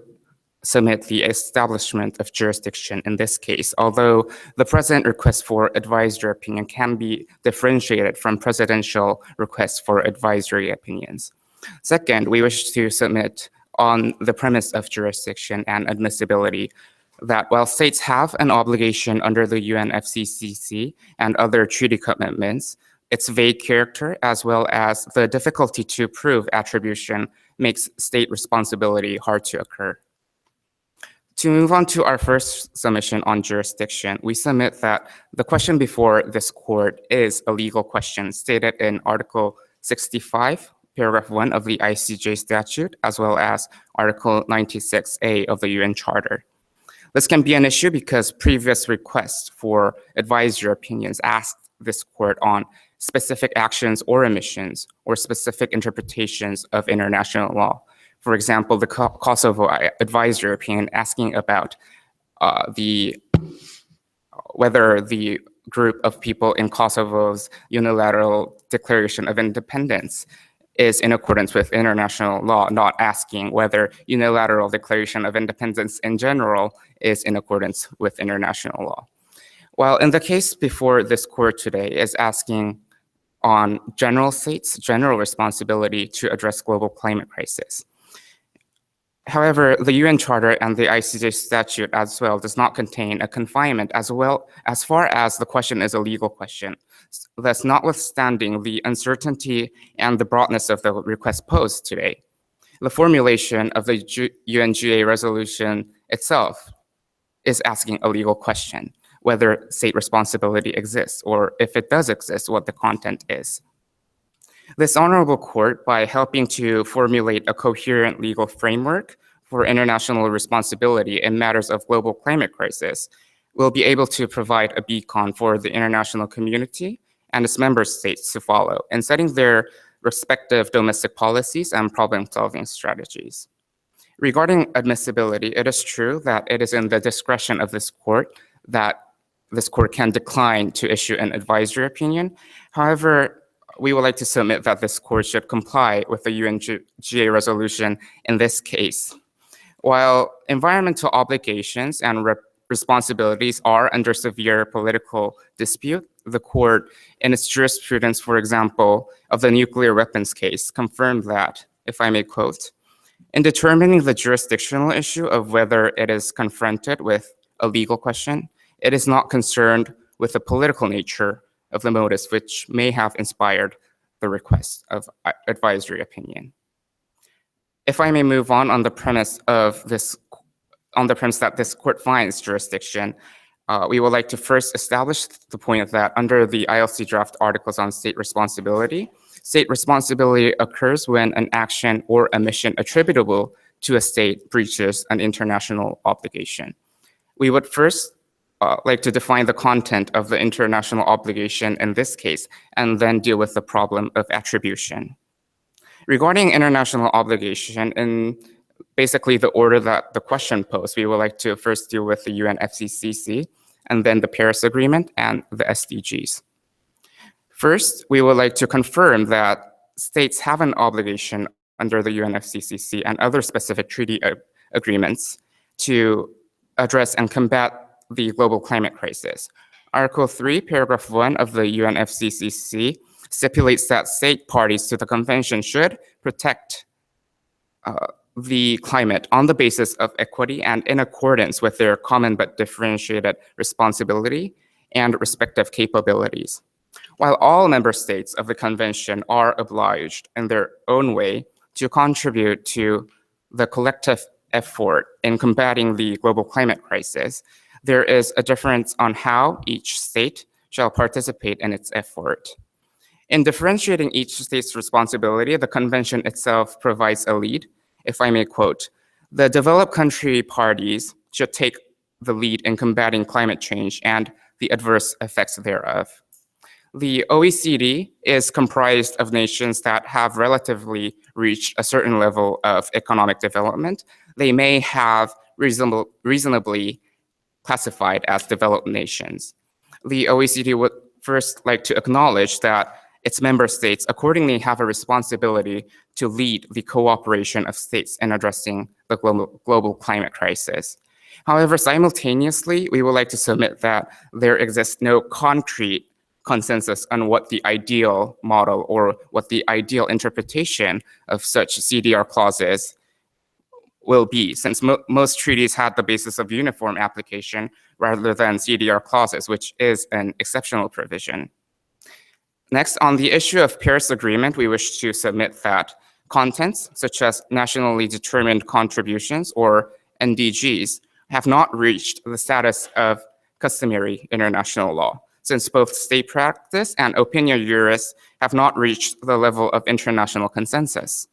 submit the establishment of jurisdiction in this case, although the present request for advisory opinion can be differentiated from presidential requests for advisory opinions. Second, we wish to submit on the premise of jurisdiction and admissibility that while states have an obligation under the UNFCCC and other treaty commitments, its vague character as well as the difficulty to prove attribution makes state responsibility hard to occur. To move on to our first submission on jurisdiction, we submit that the question before this court is a legal question stated in Article 65, Paragraph 1 of the ICJ statute, as well as Article 96A of the UN Charter. This can be an issue because previous requests for advisory opinions asked this court on specific actions or omissions or specific interpretations of international law. For example, the Kosovo advisory opinion asking about whether the group of people in Kosovo's unilateral declaration of independence is in accordance with international law, not asking whether unilateral declaration of independence in general is in accordance with international law. While in the case before this court today is asking on general states' general responsibility to address global climate crisis. However, the UN Charter and the ICJ statute as well does not contain a confinement as far as the question is a legal question. Thus, notwithstanding the uncertainty and the broadness of the request posed today, the formulation of the UNGA resolution itself is asking a legal question, whether state responsibility exists, or if it does exist, what the content is. This honorable court, by helping to formulate a coherent legal framework for international responsibility in matters of global climate crisis, will be able to provide a beacon for the international community and its member states to follow in setting their respective domestic policies and problem-solving strategies. Regarding admissibility, it is true that it is in the discretion of this court that this court can decline to issue an advisory opinion. However, we would like to submit that this court should comply with the UNGA resolution in this case. While environmental obligations and responsibilities are under severe political dispute, the court, in its jurisprudence, for example, of the nuclear weapons case, confirmed that, if I may quote, in determining the jurisdictional issue of whether it is confronted with a legal question, it is not concerned with the political nature of the motives which may have inspired the request of advisory opinion. If I may move on the premise of this, on the premise that this court finds jurisdiction, we would like to first establish the point that under the ILC draft articles on state responsibility occurs when an action or omission attributable to a state breaches an international obligation. We would first like to define the content of the international obligation in this case, and then deal with the problem of attribution. Regarding international obligation, basically the order that the question posed. We would like to first deal with the UNFCCC, and then the Paris Agreement and the SDGs. First, we would like to confirm that states have an obligation under the UNFCCC and other specific treaty agreements to address and combat the global climate crisis. Article 3, paragraph 1 of the UNFCCC stipulates that state parties to the convention should protect the climate on the basis of equity and in accordance with their common but differentiated responsibility and respective capabilities. While all member states of the convention are obliged in their own way to contribute to the collective effort in combating the global climate crisis, there is a difference on how each state shall participate in its effort. In differentiating each state's responsibility, the convention itself provides a lead. If I may quote, "The developed country parties should take the lead in combating climate change and the adverse effects thereof." The OECD is comprised of nations that have relatively reached a certain level of economic development. They may have reasonably classified as developed nations. The OECD would first like to acknowledge that its member states accordingly have a responsibility to lead the cooperation of states in addressing the global climate crisis. However, simultaneously, we would like to submit that there exists no concrete consensus on what the ideal model or what the ideal interpretation of such CDR clauses will be, since most treaties had the basis of uniform application rather than CDR clauses, which is an exceptional provision. Next, on the issue of Paris Agreement, we wish to submit that contents such as nationally determined contributions or NDGs have not reached the status of customary international law, since both state practice and opinion jurists have not reached the level of international consensus.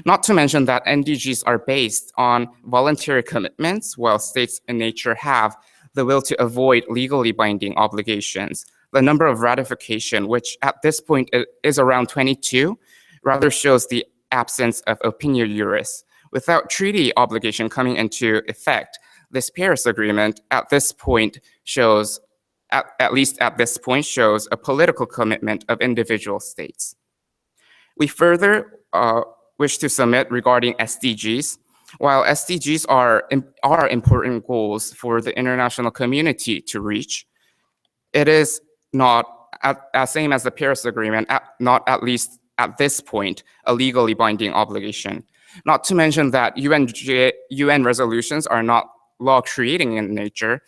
Not to mention that NDGs are based on voluntary commitments, while states in nature have the will to avoid legally binding obligations. The number of ratification, which at this point is around 22, rather shows the absence of opinion jurists. Without treaty obligation coming into effect, this Paris Agreement at this point shows, at least at this point, shows a political commitment of individual states. We further wish to submit regarding SDGs. While SDGs are important goals for the international community to reach, it is not, as same as the Paris Agreement, not at least at this point, a legally binding obligation. Not to mention that UN resolutions are not law-creating in nature.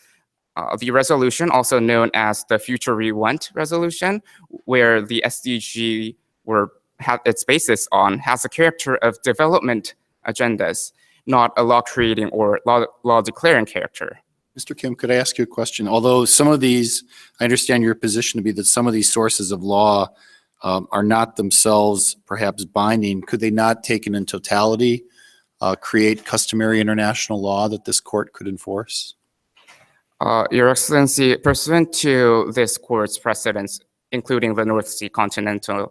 The resolution, also known as the Future We Want resolution, where the SDG had its basis on, has a character of development agendas, not a law-creating or law-declaring character. Mr. Kim, could I ask you a question? Although some of these, I understand your position to be that some of these sources of law are not themselves perhaps binding. Could they not, taken in totality, create customary international law that this court could enforce? Your Excellency, pursuant to this court's precedents, including the North Sea Continental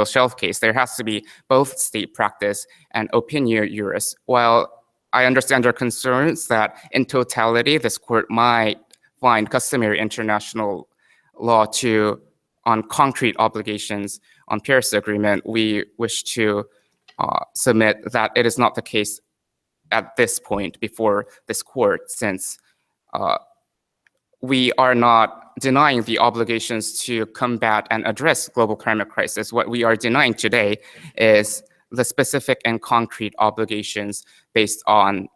Shelf case, there has to be both state practice and opinion jurists. While I understand your concerns that in totality, this court might find customary international law on concrete obligations on Paris Agreement, we wish to submit that it is not the case at this point before this court, since we are not denying the obligations to combat and address global climate crisis. What we are denying today is the specific and concrete obligations based on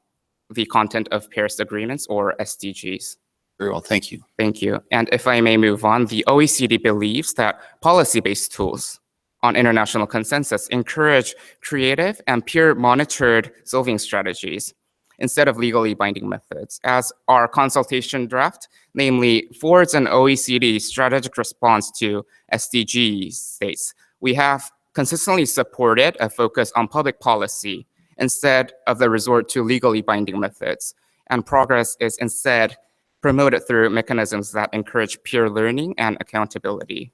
the content of Paris agreements or SDGs. Very well, thank you. Thank you. And if I may move on, the OECD believes that policy-based tools on international consensus encourage creative and peer-monitored solving strategies instead of legally binding methods. As our consultation draft, namely Ford's and OECD strategic response to SDGs states, we have consistently supported a focus on public policy instead of the resort to legally binding methods. And progress is instead promoted through mechanisms that encourage peer learning and accountability.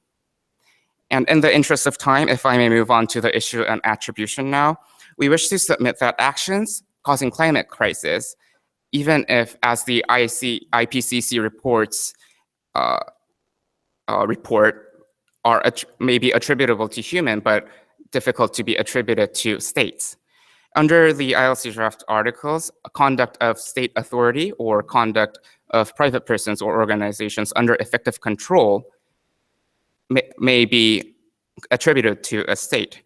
And in the interest of time, if I may move on to the issue on attribution now, We wish to submit that actions causing climate crisis, even if, as the IPCC reports may be attributable to human, but difficult to be attributed to states. Under the ILC draft articles, conduct of state authority or conduct of private persons or organizations under effective control may be attributed to a state.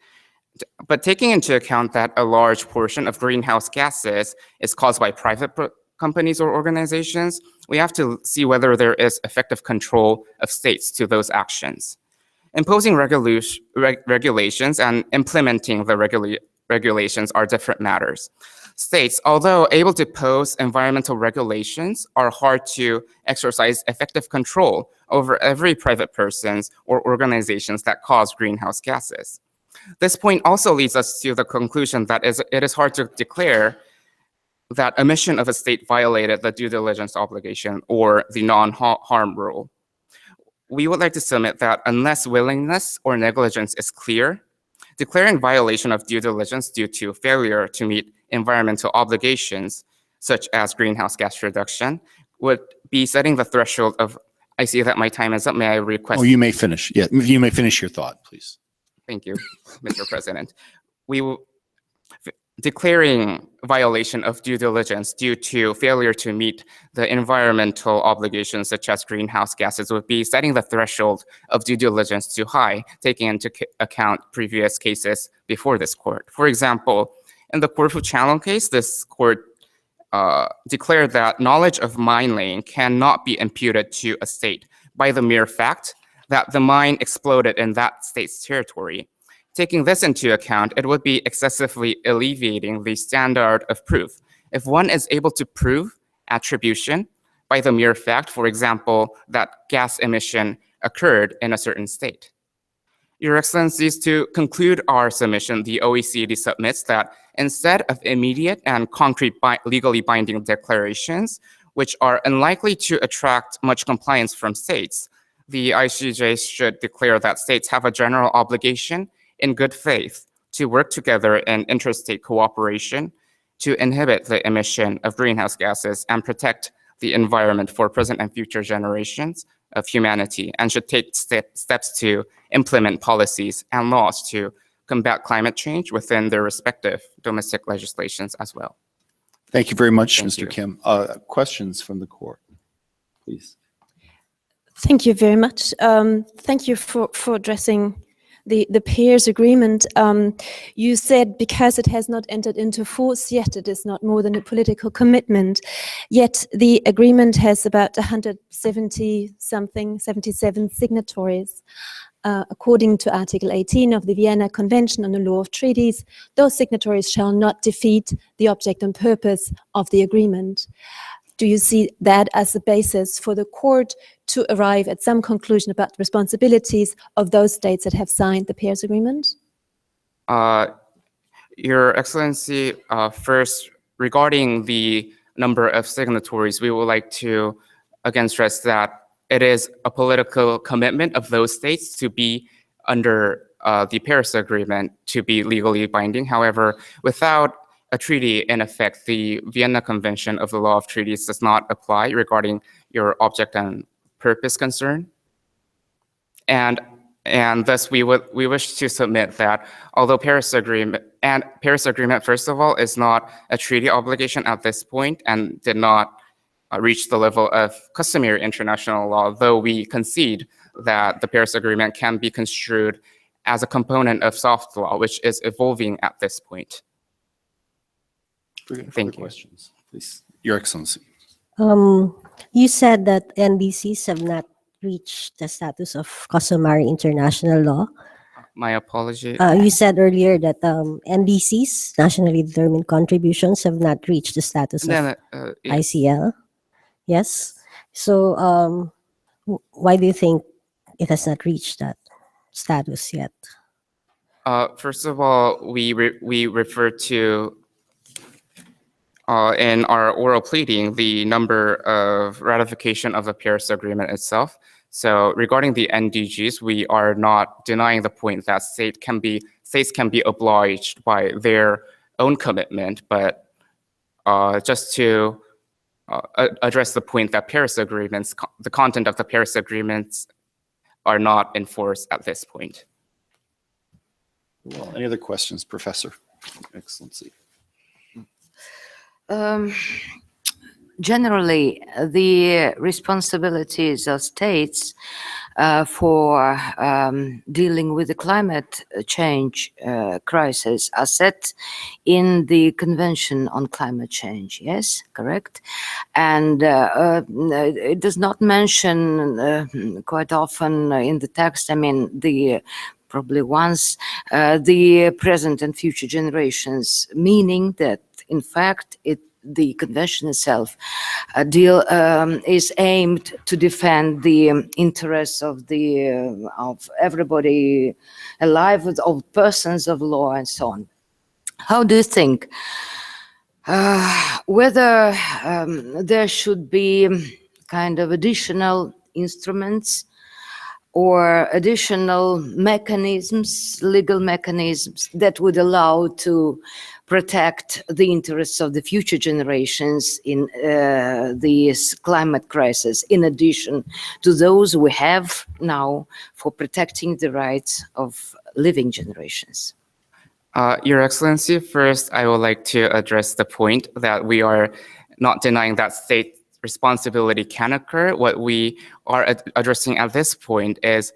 But taking into account that a large portion of greenhouse gases is caused by private companies or organizations, we have to see whether there is effective control of states to those actions. Imposing regulations and implementing the regulations are different matters. States, although able to pose environmental regulations, are hard to exercise effective control over every private persons or organizations that cause greenhouse gases. This point also leads us to the conclusion that it is hard to declare that omission of a state violated the due diligence obligation or the non-harm rule. We would like to submit that unless willingness or negligence is clear, declaring violation of due diligence due to failure to meet environmental obligations, such as greenhouse gas reduction, would be setting the threshold of, I see that my time is up, may I request? Oh, you may finish. Yeah, you may finish your thought, please. Thank you, Mr. President. We will, declaring violation of due diligence due to failure to meet the environmental obligations such as greenhouse gases would be setting the threshold of due diligence too high, taking into account previous cases before this court. For example, in the Corfu Channel case, this court declared that knowledge of mine laying cannot be imputed to a state by the mere fact that the mine exploded in that state's territory. Taking this into account, it would be excessively alleviating the standard of proof. If one is able to prove attribution by the mere fact, for example, that gas emission occurred in a certain state. Your Excellencies, to conclude our submission, the OECD submits that instead of immediate and concrete legally binding declarations, which are unlikely to attract much compliance from states, the ICJ should declare that states have a general obligation in good faith to work together in interstate cooperation to inhibit the emission of greenhouse gases and protect the environment for present and future generations of humanity, and should take steps to implement policies and laws to combat climate change within their respective domestic legislations as well. Thank you very much, Thank Mr. you. Kim. Questions from the court, please. Thank you very much. Thank you for addressing the peers agreement. You said because it has not entered into force yet, it is not more than a political commitment. Yet the agreement has about 77 signatories. According to Article 18 of the Vienna Convention on the Law of Treaties, those signatories shall not defeat the object and purpose of the agreement. Do you see that as the basis for the court to arrive at some conclusion about the responsibilities of those states that have signed the Paris Agreement? Your Excellency, first, regarding the number of signatories, we would like to again stress that it is a political commitment of those states to be under the Paris Agreement to be legally binding. However, without a treaty in effect, the Vienna Convention of the Law of Treaties does not apply regarding your object and purpose concern. And thus we wish to submit that although Paris Agreement, first of all, is not a treaty obligation at this point and did not reach the level of customary international law, though we concede that the Paris Agreement can be construed as a component of soft law, which is evolving at this point. Thank you. Questions, please. Your Excellency. You said that NDCs have not reached the status of customary international law. My apology. You said earlier that NDCs, nationally determined contributions, have not reached the status of ICL. Yes. So why do you think it has not reached that status yet? First of all, we refer to in our oral pleading the number of ratification of the Paris Agreement itself. So regarding the NDGs, we are not denying the point that states can be obliged by their own commitment, but just to address the point that Paris agreements, the content of the Paris agreements are not enforced at this point. Well, any other questions, Professor? Excellency. Generally, the responsibilities of states for dealing with the climate change crisis are set in the Convention on Climate Change, yes, correct? And it does not mention quite often in the text, I mean, probably once, the present and future generations, meaning that, in fact, the convention itself is aimed to defend the interests of everybody alive, of persons of law and so on. How do you think whether there should be kind of additional instruments or additional mechanisms, legal mechanisms that would allow to protect the interests of the future generations in this climate crisis, in addition to those we have now for protecting the rights of living generations? Your Excellency, first, I would like to address the point that we are not denying that state responsibility can occur. What we are addressing at this point is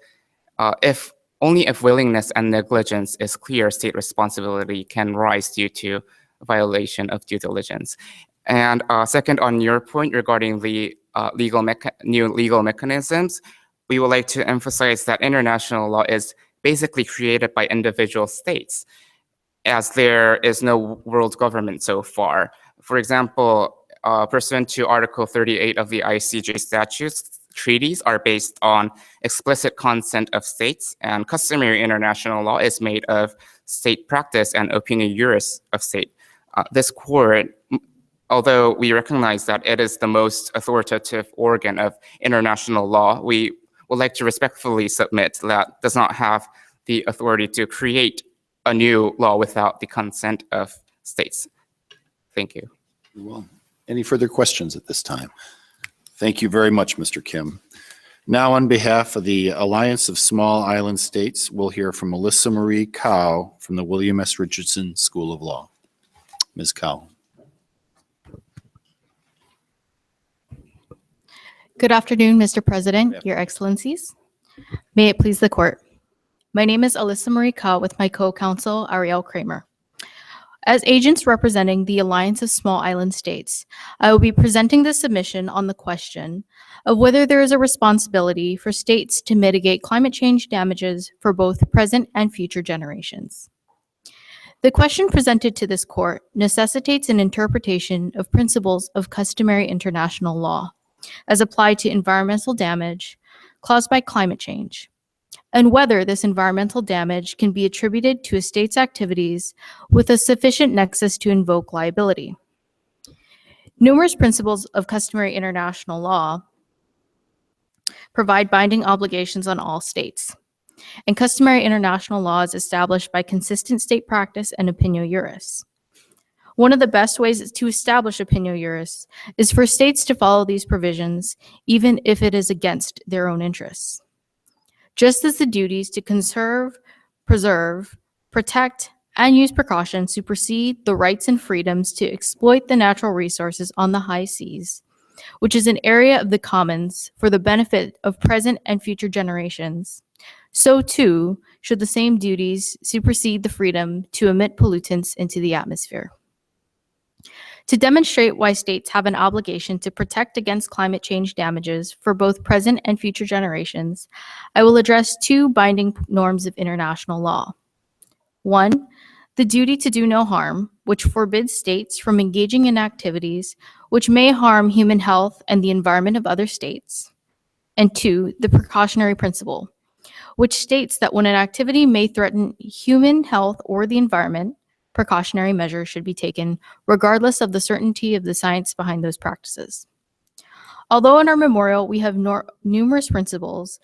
only if willingness and negligence is clear, state responsibility can rise due to violation of due diligence. And second, on your point regarding the new legal mechanisms, we would like to emphasize that international law is basically created by individual states, as there is no world government so far. For example, pursuant to Article 38 of the ICJ statutes, treaties are based on explicit consent of states, and customary international law is made of state practice and opinion juris of state. This court, although we recognize that it is the most authoritative organ of international law, we would like to respectfully submit that does not have the authority to create a new law without the consent of states. Thank you. Well, any further questions at this time? Thank you very much, Mr. Kim. Now, on behalf of the Alliance of Small Island States, we'll hear from Melissa Marie Cow from the William S. Richardson School of Law. Ms. Cow. Good afternoon, Mr. President, Your Excellencies. May it please the court. My name is Alyssa Marie Cow with my co-counsel, Ariel Kramer. As agents representing the Alliance of Small Island States, I will be presenting the submission on the question of whether there is a responsibility for states to mitigate climate change damages for both present and future generations. The question presented to this court necessitates an interpretation of principles of customary international law as applied to environmental damage caused by climate change, and whether this environmental damage can be attributed to a state's activities with a sufficient nexus to invoke liability. Numerous principles of customary international law provide binding obligations on all states, and customary international law is established by consistent state practice and opinio juris. One of the best ways to establish opinio juris is for states to follow these provisions, even if it is against their own interests. Just as the duties to conserve, preserve, protect, and use precaution supersede the rights and freedoms to exploit the natural resources on the high seas, which is an area of the commons for the benefit of present and future generations, so too should the same duties supersede the freedom to emit pollutants into the atmosphere. To demonstrate why states have an obligation to protect against climate change damages for both present and future generations, I will address two binding norms of international law. One, the duty to do no harm, which forbids states from engaging in activities which may harm human health and the environment of other states. And two, the precautionary principle, which states that when an activity may threaten human health or the environment, precautionary measures should be taken regardless of the certainty of the science behind those practices. Although in our memorial we have numerous principles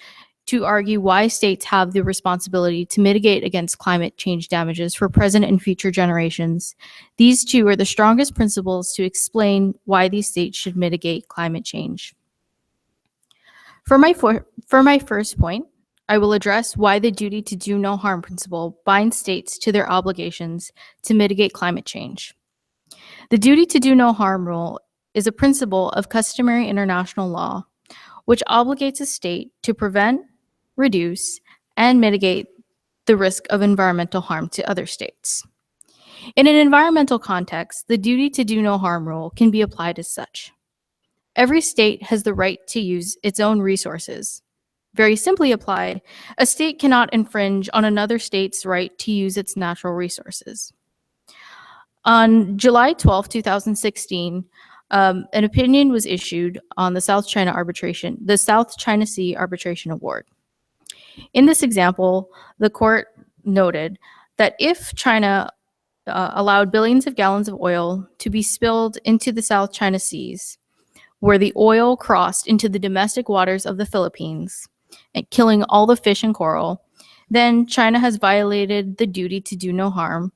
to argue why states have the responsibility to mitigate against climate change damages for present and future generations. These two are the strongest principles to explain why these states should mitigate climate change. For my first point, I will address why the duty to do no harm principle binds states to their obligations to mitigate climate change. The duty to do no harm rule is a principle of customary international law which obligates a state to prevent, reduce, and mitigate the risk of environmental harm to other states. In an environmental context, the duty to do no harm rule can be applied as such. Every state has the right to use its own resources. Very simply applied, a state cannot infringe on another state's right to use its natural resources. On July 12, 2016, an opinion was issued on the South China Sea Arbitration Award. In this example, the court noted that if China allowed billions of gallons of oil to be spilled into the South China Seas, where the oil crossed into the domestic waters of the Philippines, and killing all the fish and coral, then China has violated the duty to do no harm,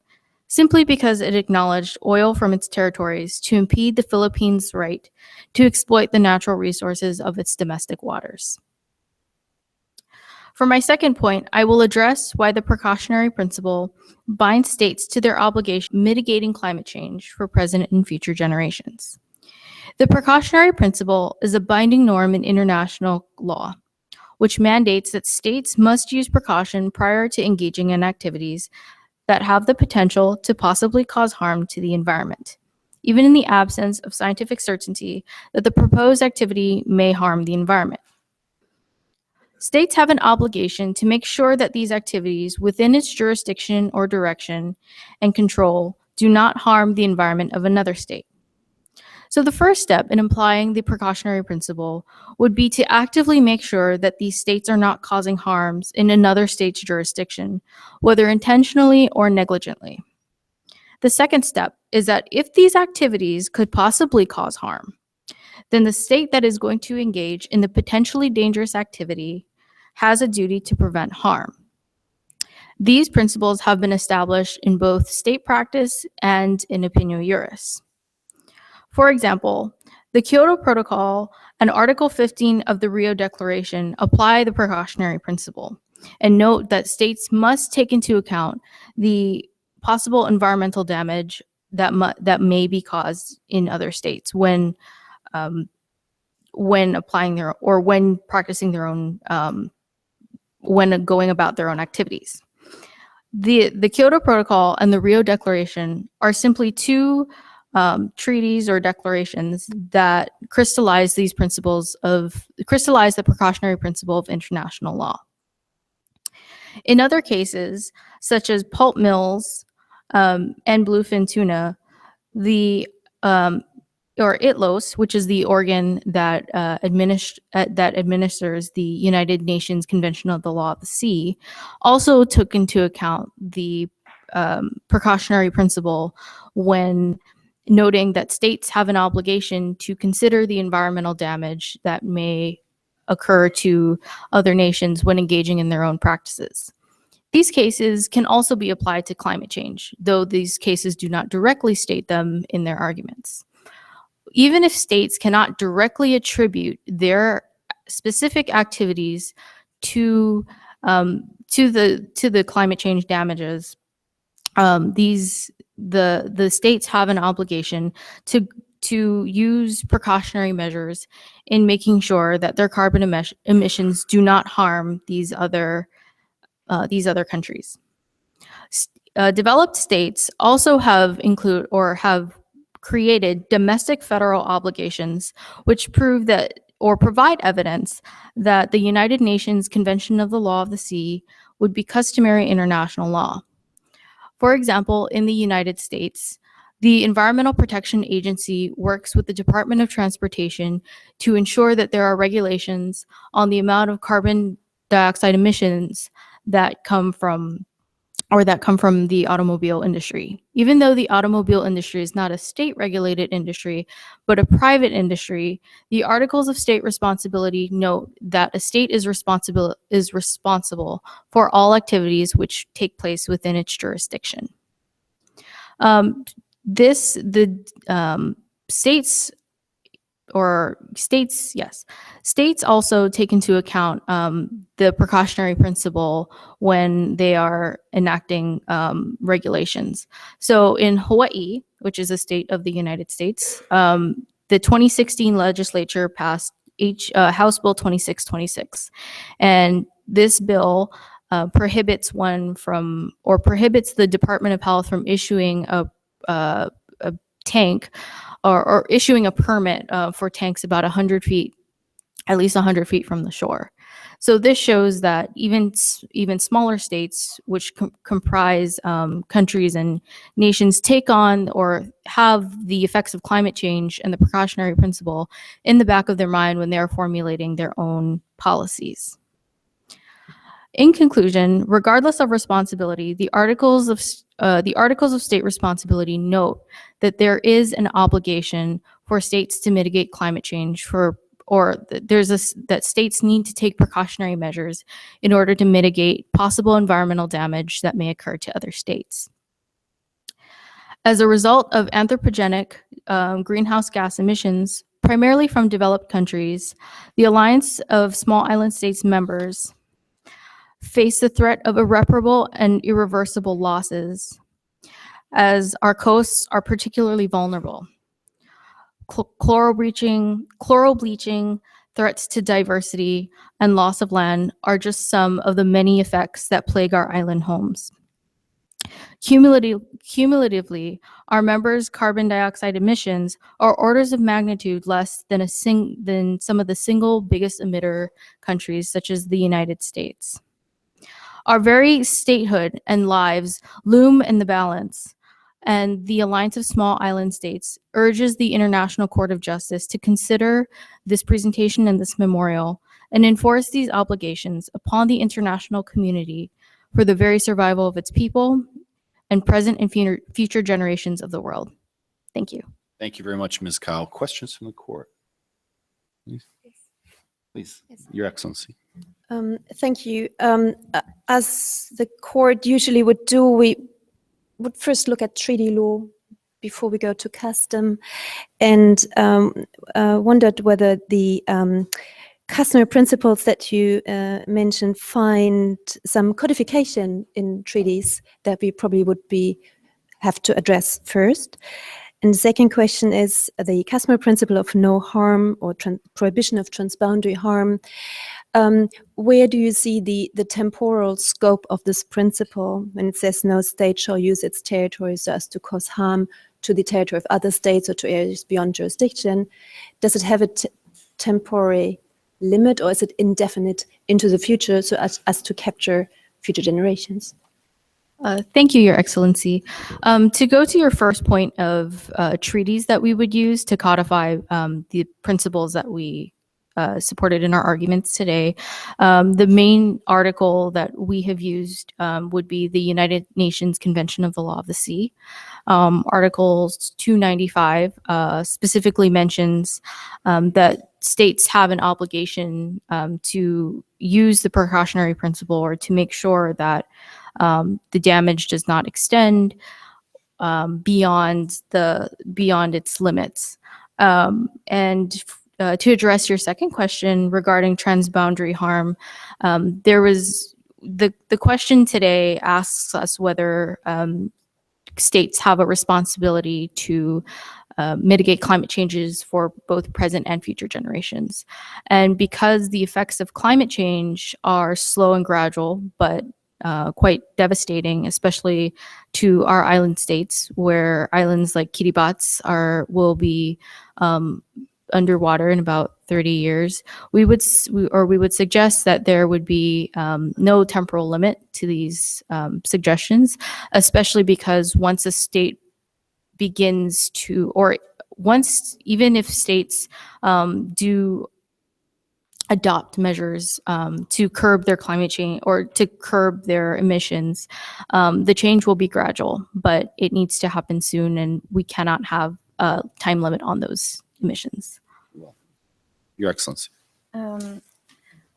simply because it acknowledged oil from its territories to impede the Philippines' right to exploit the natural resources of its domestic waters. For my second point, I will address why the precautionary principle binds states to their obligation mitigating climate change for present and future generations. The precautionary principle is a binding norm in international law, which mandates that states must use precaution prior to engaging in activities that have the potential to possibly cause harm to the environment, even in the absence of scientific certainty that the proposed activity may harm the environment. States have an obligation to make sure that these activities within its jurisdiction or direction and control do not harm the environment of another state. So the first step in applying the precautionary principle would be to actively make sure that these states are not causing harms in another state's jurisdiction, whether intentionally or negligently. The second step is that if these activities could possibly cause harm, then the state that is going to engage in the potentially dangerous activity has a duty to prevent harm. These principles have been established in both state practice and in opinio juris. For example, the Kyoto Protocol and Article 15 of the Rio Declaration apply the precautionary principle and note that states must take into account the possible environmental damage that may be caused in other states when applying their or when practicing their own when going about their own activities. The Kyoto Protocol and the Rio Declaration are simply two treaties or declarations that crystallize the precautionary principle of international law. In other cases, such as pulp mills and bluefin tuna, or ITLOS, which is the organ that administers the United Nations Convention of the Law of the Sea, also took into account the precautionary principle when noting that states have an obligation to consider the environmental damage that may occur to other nations when engaging in their own practices. These cases can also be applied to climate change, though these cases do not directly state them in their arguments. Even if states cannot directly attribute their specific activities to the climate change damages, the states have an obligation to use precautionary measures in making sure that their carbon emissions do not harm these other countries. Developed states also have created domestic federal obligations, which prove that or provide evidence that the United Nations Convention of the Law of the Sea would be customary international law. For example, in the United States, the Environmental Protection Agency works with the Department of Transportation to ensure that there are regulations on the amount of carbon dioxide emissions that come from or that come from the automobile industry. Even though the automobile industry is not a state-regulated industry, but a private industry, the Articles of State Responsibility note that a state is responsible for all activities which take place within its jurisdiction. States also take into account the precautionary principle when they are enacting regulations. So in Hawaii, which is a state of the United States, the 2016 legislature passed House Bill 2626, and this bill prohibits the Department of Health from issuing a tank or issuing a permit for tanks about 100 feet, at least 100 feet from the shore. So this shows that even smaller states, which comprise countries and nations, take on or have the effects of climate change and the precautionary principle in the back of their mind when they are formulating their own policies. In conclusion, regardless of responsibility, the Articles of State Responsibility note that there is an obligation for states to mitigate climate change that states need to take precautionary measures in order to mitigate possible environmental damage that may occur to other states. As a result of anthropogenic greenhouse gas emissions, primarily from developed countries, the Alliance of Small Island States members face the threat of irreparable and irreversible losses, as our coasts are particularly vulnerable. Coral bleaching, threats to diversity, and loss of land are just some of the many effects that plague our island homes. Cumulatively, our members' carbon dioxide emissions are orders of magnitude less than some of the single biggest emitter countries, such as the United States. Our very statehood and lives loom in the balance, and the Alliance of Small Island States urges the International Court of Justice to consider this presentation and this memorial and enforce these obligations upon the international community for the very survival of its people and present and future generations of the world. Thank you. Thank you very much, Ms. Kyle. Questions from the court? Please, Your Excellency. Thank you. As the court usually would do, we would first look at treaty law before we go to custom, and wondered whether the customary principles that you mentioned find some codification in treaties that we probably would have to address first. And the second question is the customary principle of no harm or prohibition of transboundary harm. Where do you see the temporal scope of this principle when it says no state shall use its territory so as to cause harm to the territory of other states or to areas beyond jurisdiction? Does it have a temporary limit, or is it indefinite into the future so as to capture future generations? Thank you, Your Excellency. To go to your first point of treaties that we would use to codify the principles that we supported in our arguments today, the main article that we have used would be the United Nations Convention of the Law of the Sea. Articles 295 specifically mentions that states have an obligation to use the precautionary principle or to make sure that the damage does not extend beyond its limits. To address your second question regarding transboundary harm, the question today asks us whether states have a responsibility to mitigate climate changes for both present and future generations. And because the effects of climate change are slow and gradual, but quite devastating, especially to our island states, where islands like Kiribati will be underwater in about 30 years, we would suggest that there would be no temporal limit to these suggestions, especially because once a state begins to, or once, even if states do adopt measures to curb their climate change or to curb their emissions, the change will be gradual, but it needs to happen soon, and we cannot have a time limit on those emissions. Your Excellency.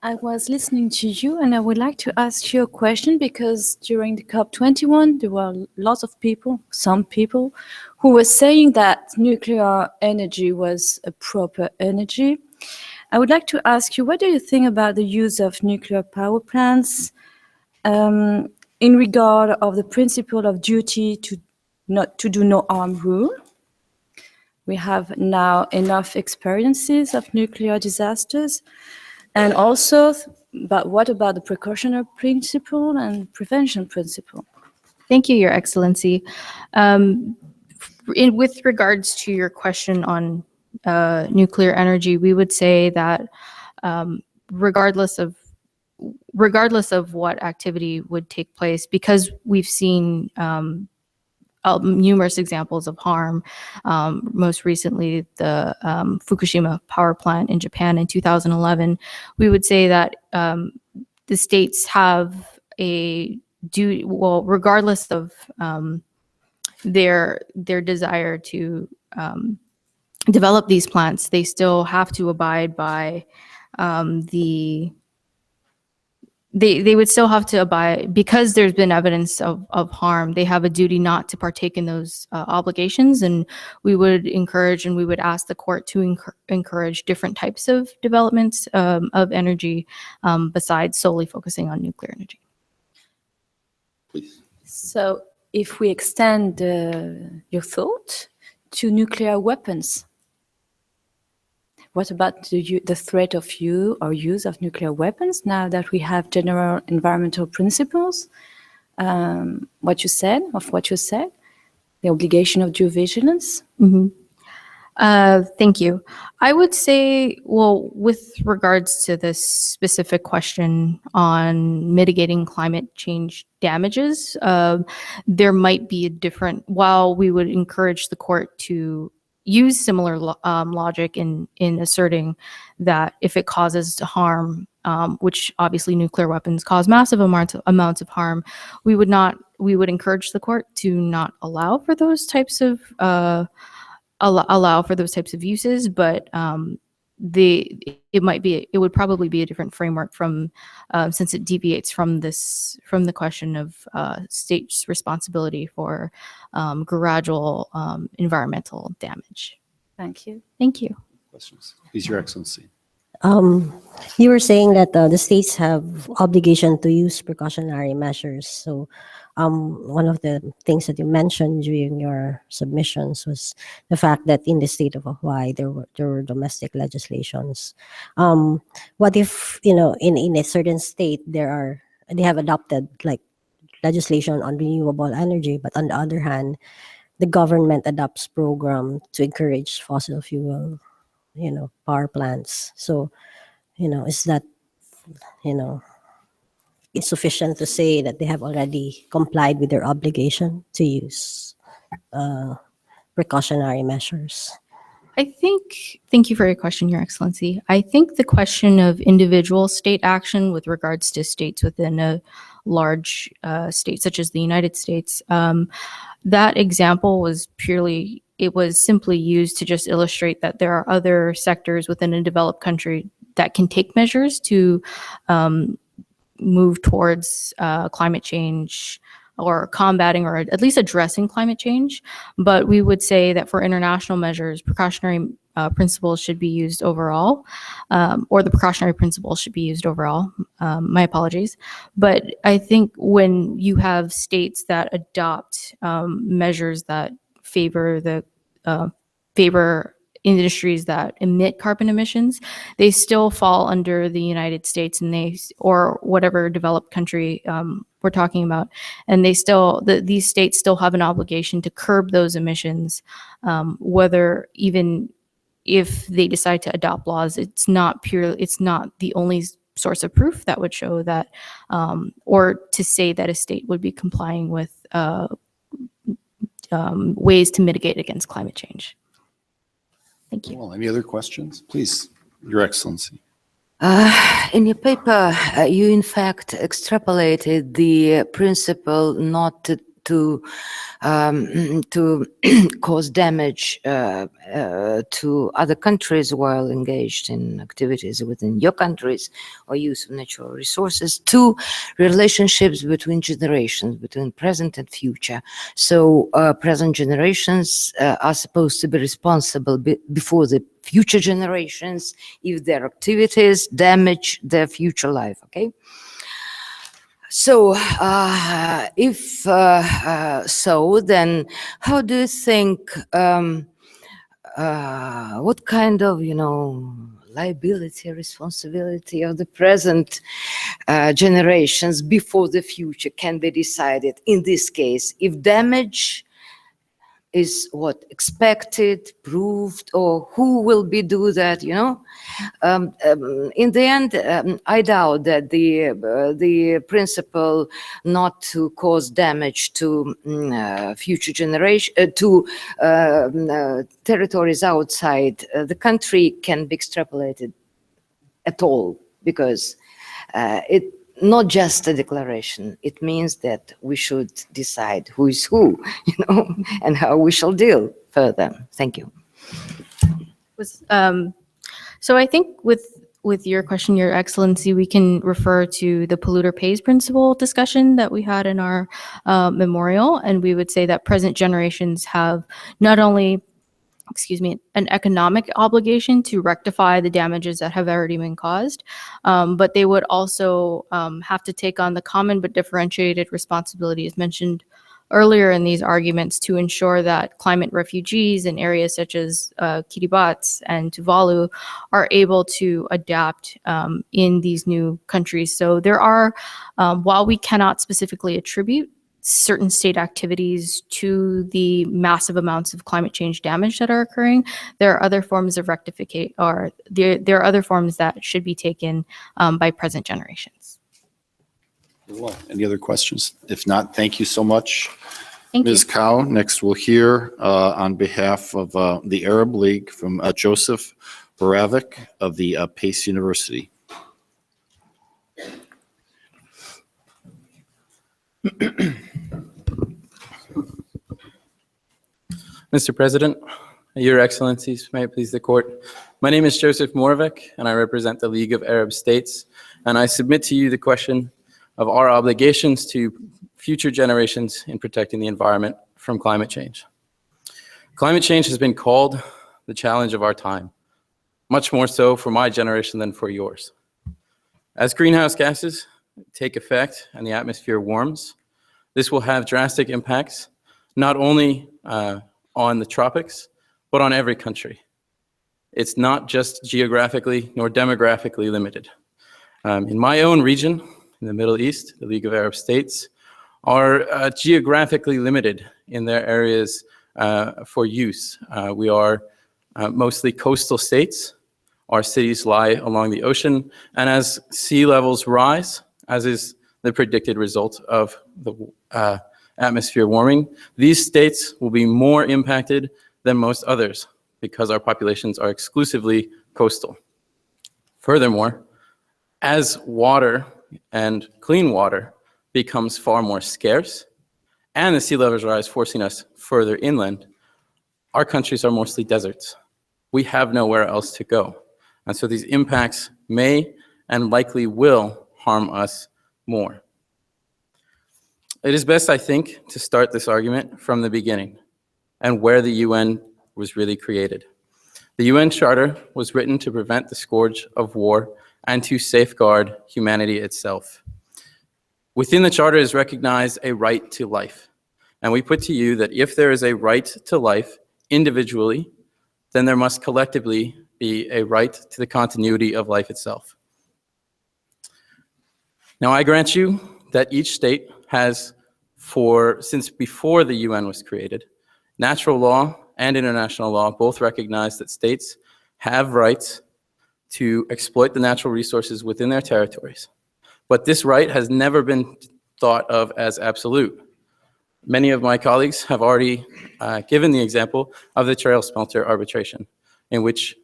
I was listening to you, and I would like to ask you a question because during the COP21, there were lots of people, some people, who were saying that nuclear energy was a proper energy. I would like to ask you, what do you think about the use of nuclear power plants in regard of the principle of duty to do no harm rule? We have now enough experiences of nuclear disasters. And also, but what about the precautionary principle and prevention principle? Thank you, Your Excellency. With regards to your question on nuclear energy, we would say that regardless of what activity would take place, because we've seen numerous examples of harm. Most recently, the Fukushima power plant in Japan in 2011. We would say that the states have a duty. Well, regardless of their desire to develop these plants, they still have to abide by They would still have to abide, because there's been evidence of harm, they have a duty not to partake in those obligations. And we would encourage and we would ask the court to encourage different types of developments of energy besides solely focusing on nuclear energy. Please. So if we extend your thought to nuclear weapons, what about the threat of use of nuclear weapons now that we have general environmental principles? What you said, the obligation of due vigilance? Mm-hmm. Thank you. I would say, well, with regards to this specific question on mitigating climate change damages, there might be a different, while we would encourage the court to use similar logic in asserting that if it causes harm, which obviously nuclear weapons cause massive amounts of harm, we would encourage the court to not allow for those types of uses, but it would probably be a different framework from since it deviates from the question of states' responsibility for gradual environmental damage. Thank you. Thank you. Questions? Please, Your Excellency. You were saying that the states have obligation to use precautionary measures. So one of the things that you mentioned during your submissions was the fact that in the state of Hawaii, there were domestic legislations. What if, in a certain state, they have adopted like legislation on renewable energy, but on the other hand, the government adopts program to encourage fossil fuel, power plants. So, is that, it's sufficient to say that they have already complied with their obligation to use precautionary measures? Thank you for your question, Your Excellency. I think the question of individual state action with regards to states within a large state such as the United States, that example was simply used to just illustrate that there are other sectors within a developed country that can take measures to move towards climate change or combating or at least addressing climate change. But we would say that for international measures, precautionary principles should be used overall, or the precautionary principles should be used overall. My apologies. But I think when you have states that adopt measures that favor industries that emit carbon emissions, they still fall under the United States or whatever developed country we're talking about, and these states still have an obligation to curb those emissions, whether even if they decide to adopt laws, it's not the only source of proof that would show that, or to say that a state would be complying with ways to mitigate against climate change. Thank you. Well, any other questions? Please, Your Excellency. In your paper, you in fact extrapolated the principle not to cause damage to other countries while engaged in activities within your countries or use of natural resources, to relationships between generations, between present and future. So present generations are supposed to be responsible before the future generations if their activities damage their future life, okay? So, if so, then how do you think, what kind of, liability, responsibility of the present generations before the future can be decided in this case, if damage is what expected, proved, or who will be do that, in the end, I doubt that the principle not to cause damage to future generation, to territories outside the country can be extrapolated at all, because it not just a declaration. It means that we should decide who is who, and how we shall deal further. Thank you. So I think with your question, Your Excellency, we can refer to the polluter pays principle discussion that we had in our memorial, and we would say that present generations have not only an economic obligation to rectify the damages that have already been caused, but they would also have to take on the common but differentiated responsibility, as mentioned earlier in these arguments, to ensure that climate refugees in areas such as Kiribati and Tuvalu are able to adapt in these new countries. So there are, while we cannot specifically attribute certain state activities to the massive amounts of climate change damage that are occurring, there are other forms of rectification, or there are other forms that should be taken by present generations. Well, any other questions? If not, thank you so much, Thank Ms. you. Cow. Next, we'll hear on behalf of the Arab League from Joseph Baravic of the Pace University. Mr. President, Your Excellencies, may it please the court. My name is Joseph Moravec, and I represent the League of Arab States, and I submit to you the question of our obligations to future generations in protecting the environment from climate change. Climate change has been called the challenge of our time, much more so for my generation than for yours. As greenhouse gases take effect and the atmosphere warms, this will have drastic impacts, not only on the tropics, but on every country. It's not just geographically nor demographically limited. In my own region, in the Middle East, the League of Arab States are geographically limited in their areas for use. We are mostly coastal states. Our cities lie along the ocean, and as sea levels rise, as is the predicted result of the atmosphere warming, these states will be more impacted than most others because our populations are exclusively coastal. Furthermore, as water and clean water becomes far more scarce and the sea levels rise, forcing us further inland, our countries are mostly deserts. We have nowhere else to go. And so these impacts may and likely will harm us more. It is best, I think, to start this argument from the beginning and where the UN was really created. The UN Charter was written to prevent the scourge of war and to safeguard humanity itself. Within the Charter is recognized a right to life. And we put to you that if there is a right to life individually, then there must collectively be a right to the continuity of life itself. Now, I grant you that each state has, since before the UN was created, natural law and international law both recognize that states have rights to exploit the natural resources within their territories. But this right has never been thought of as absolute. Many of my colleagues have already given the example of the Trail Smelter arbitration, in which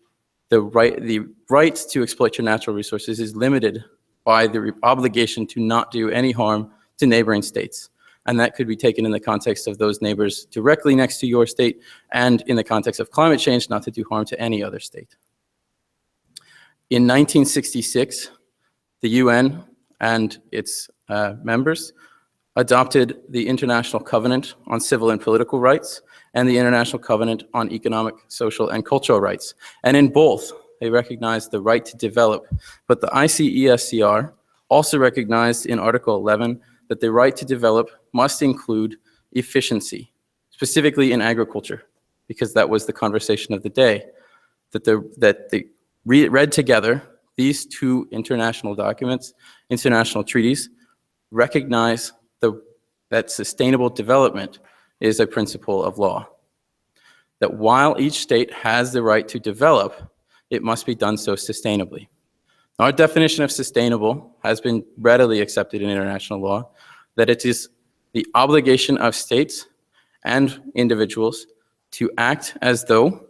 the right to exploit your natural resources is limited by the obligation to not do any harm to neighboring states. And that could be taken in the context of those neighbors directly next to your state, and in the context of climate change, not to do harm to any other state. In 1966, the UN and its members adopted the International Covenant on Civil and Political Rights and the International Covenant on Economic, Social, and Cultural Rights. And in both, they recognized the right to develop. But the ICESCR also recognized in Article 11 that the right to develop must include efficiency, specifically in agriculture, because that was the conversation of the day. Read together, these two international documents, international treaties, recognize that sustainable development is a principle of law. That while each state has the right to develop, it must be done so sustainably. Our definition of sustainable has been readily accepted in international law, that it is the obligation of states and individuals to act as though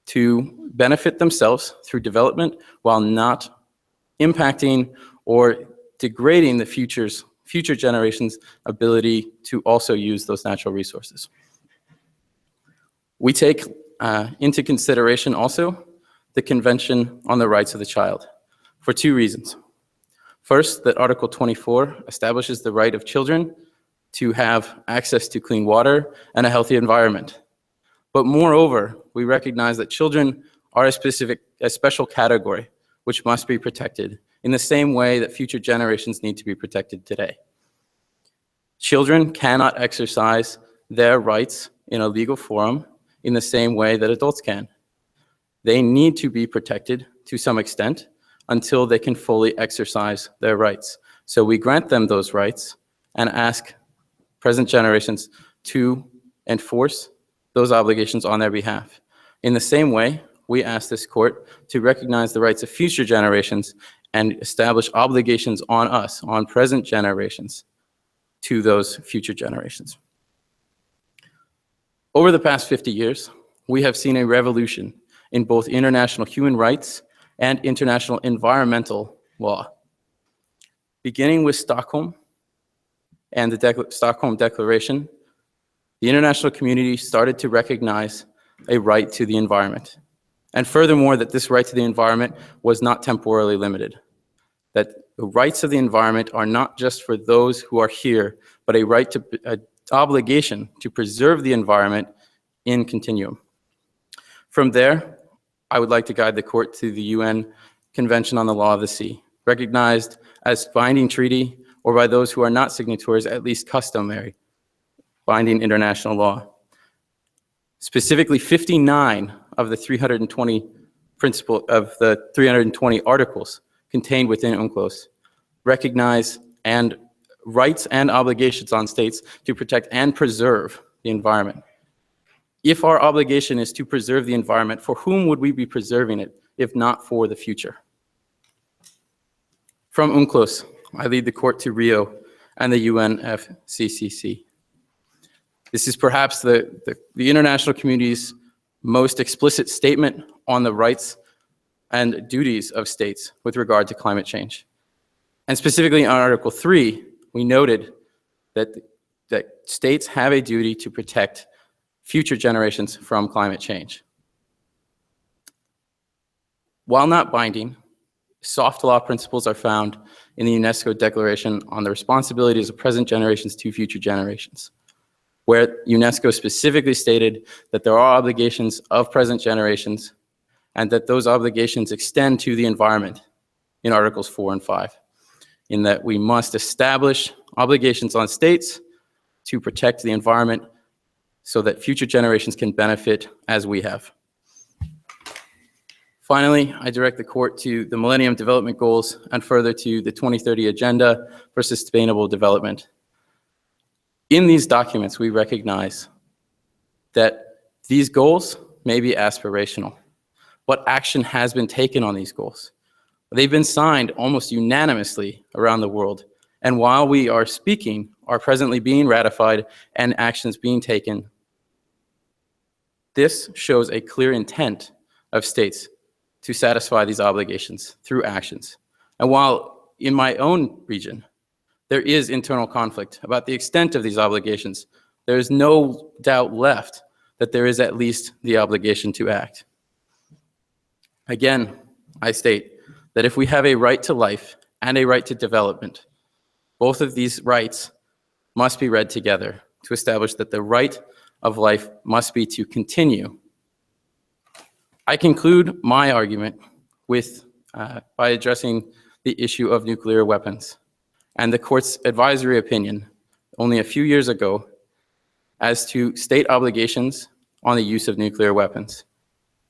to benefit themselves through development while not impacting or degrading the future generations' ability to also use those natural resources. We take into consideration also the Convention on the Rights of the Child for two reasons. First, that Article 24 establishes the right of children to have access to clean water and a healthy environment. But moreover, we recognize that children are a special category which must be protected in the same way that future generations need to be protected today. Children cannot exercise their rights in a legal forum in the same way that adults can. They need to be protected to some extent until they can fully exercise their rights. So we grant them those rights and ask present generations to enforce those obligations on their behalf. In the same way, we ask this court to recognize the rights of future generations and establish obligations on us, on present generations, to those future generations. Over the past 50 years, we have seen a revolution in both international human rights and international environmental law. Beginning with Stockholm and the Stockholm Declaration, the international community started to recognize a right to the environment. And furthermore, that this right to the environment was not temporally limited. That the rights of the environment are not just for those who are here, but an obligation to preserve the environment in continuum. From there, I would like to guide the court to the UN Convention on the Law of the Sea, recognized as binding treaty, or by those who are not signatories, at least customary, binding international law. Specifically, 59 of the 320 articles contained within UNCLOS recognize rights and obligations on states to protect and preserve the environment. If our obligation is to preserve the environment, for whom would we be preserving it if not for the future? From UNCLOS, I lead the court to Rio and the UNFCCC. This is perhaps the international community's most explicit statement on the rights and duties of states with regard to climate change. And specifically on Article 3, we noted that states have a duty to protect future generations from climate change. While not binding, soft law principles are found in the UNESCO Declaration on the Responsibilities of Present Generations to Future Generations, where UNESCO specifically stated that there are obligations of present generations and that those obligations extend to the environment in Articles 4 and 5, in that we must establish obligations on states to protect the environment so that future generations can benefit as we have. Finally, I direct the court to the Millennium Development Goals and further to the 2030 Agenda for Sustainable Development. In these documents, we recognize that these goals may be aspirational. What action has been taken on these goals? They've been signed almost unanimously around the world. And while we are speaking, are presently being ratified and actions being taken. This shows a clear intent of states to satisfy these obligations through actions. And while in my own region, there is internal conflict about the extent of these obligations, there is no doubt left that there is at least the obligation to act. Again, I state that if we have a right to life and a right to development, both of these rights must be read together to establish that the right of life must be to continue. I conclude my argument with, by addressing the issue of nuclear weapons and the court's advisory opinion only a few years ago as to state obligations on the use of nuclear weapons,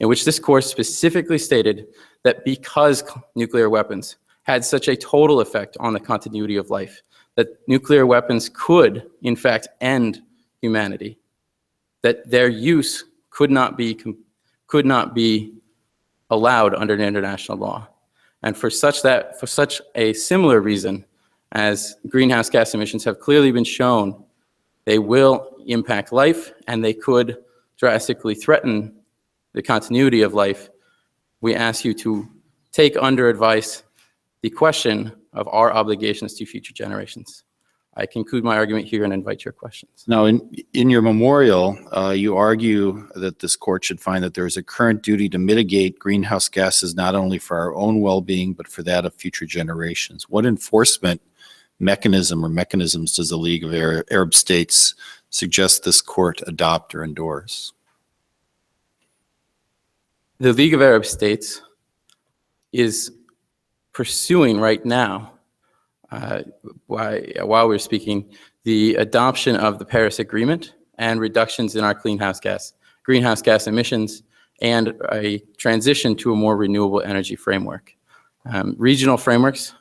in which this court specifically stated that because nuclear weapons had such a total effect on the continuity of life, that nuclear weapons could, in fact, end humanity, that their use could not be allowed under international law. And for such a similar reason, as greenhouse gas emissions have clearly been shown, they will impact life and they could drastically threaten the continuity of life. We ask you to take under advice the question of our obligations to future generations. I conclude my argument here and invite your questions. Now, in your memorial, you argue that this court should find that there is a current duty to mitigate greenhouse gases not only for our own well-being, but for that of future generations. What enforcement mechanism or mechanisms does the League of Arab States suggest this court adopt or endorse? The League of Arab States is pursuing right now, while we're speaking, the adoption of the Paris Agreement and reductions in our greenhouse gas emissions and a transition to a more renewable energy framework. Regional frameworks,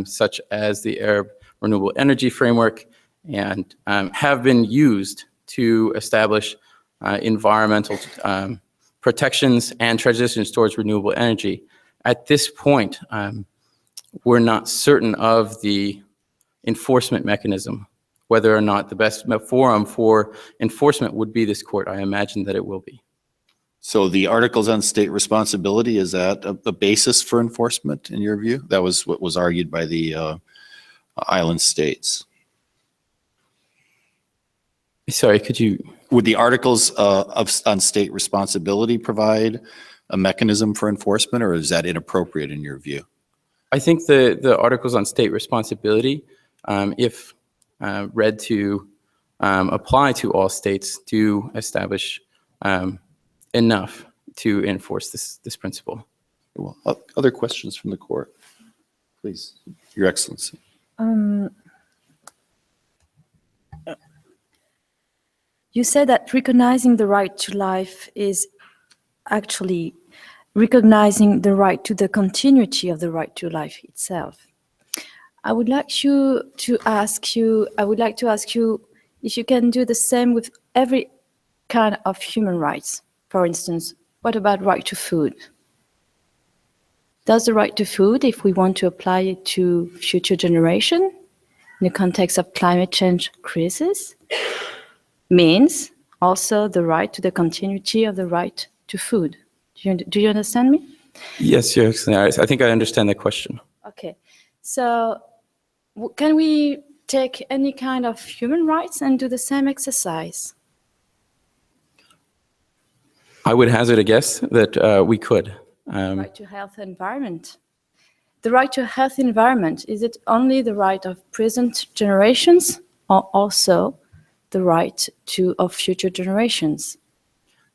such as the Arab Renewable Energy Framework, and have been used to establish environmental protections and transitions towards renewable energy. At this point, we're not certain of the enforcement mechanism, whether or not the best forum for enforcement would be this court. I imagine that it will be. So the Articles on State Responsibility, is that a basis for enforcement in your view? That was what was argued by the island states. Sorry, could you? Would the Articles on State Responsibility provide a mechanism for enforcement, or is that inappropriate in your view? I think the Articles on State Responsibility, if read to apply to all states, do establish enough to enforce this principle. Well, other questions from the court? Please, Your Excellency. You said that recognizing the right to life is actually recognizing the right to the continuity of the right to life itself. I would like to ask you if you can do the same with every kind of human rights. For instance, what about right to food? Does the right to food, if we want to apply it to future generation in the context of climate change crisis, means also the right to the continuity of the right to food? Do you understand me? Yes, Your Excellency. I think I understand the question. Okay. So can we take any kind of human rights and do the same exercise? I would hazard a guess that we could. Right to health environment. The right to health environment, is it only the right of present generations or also the right of future generations?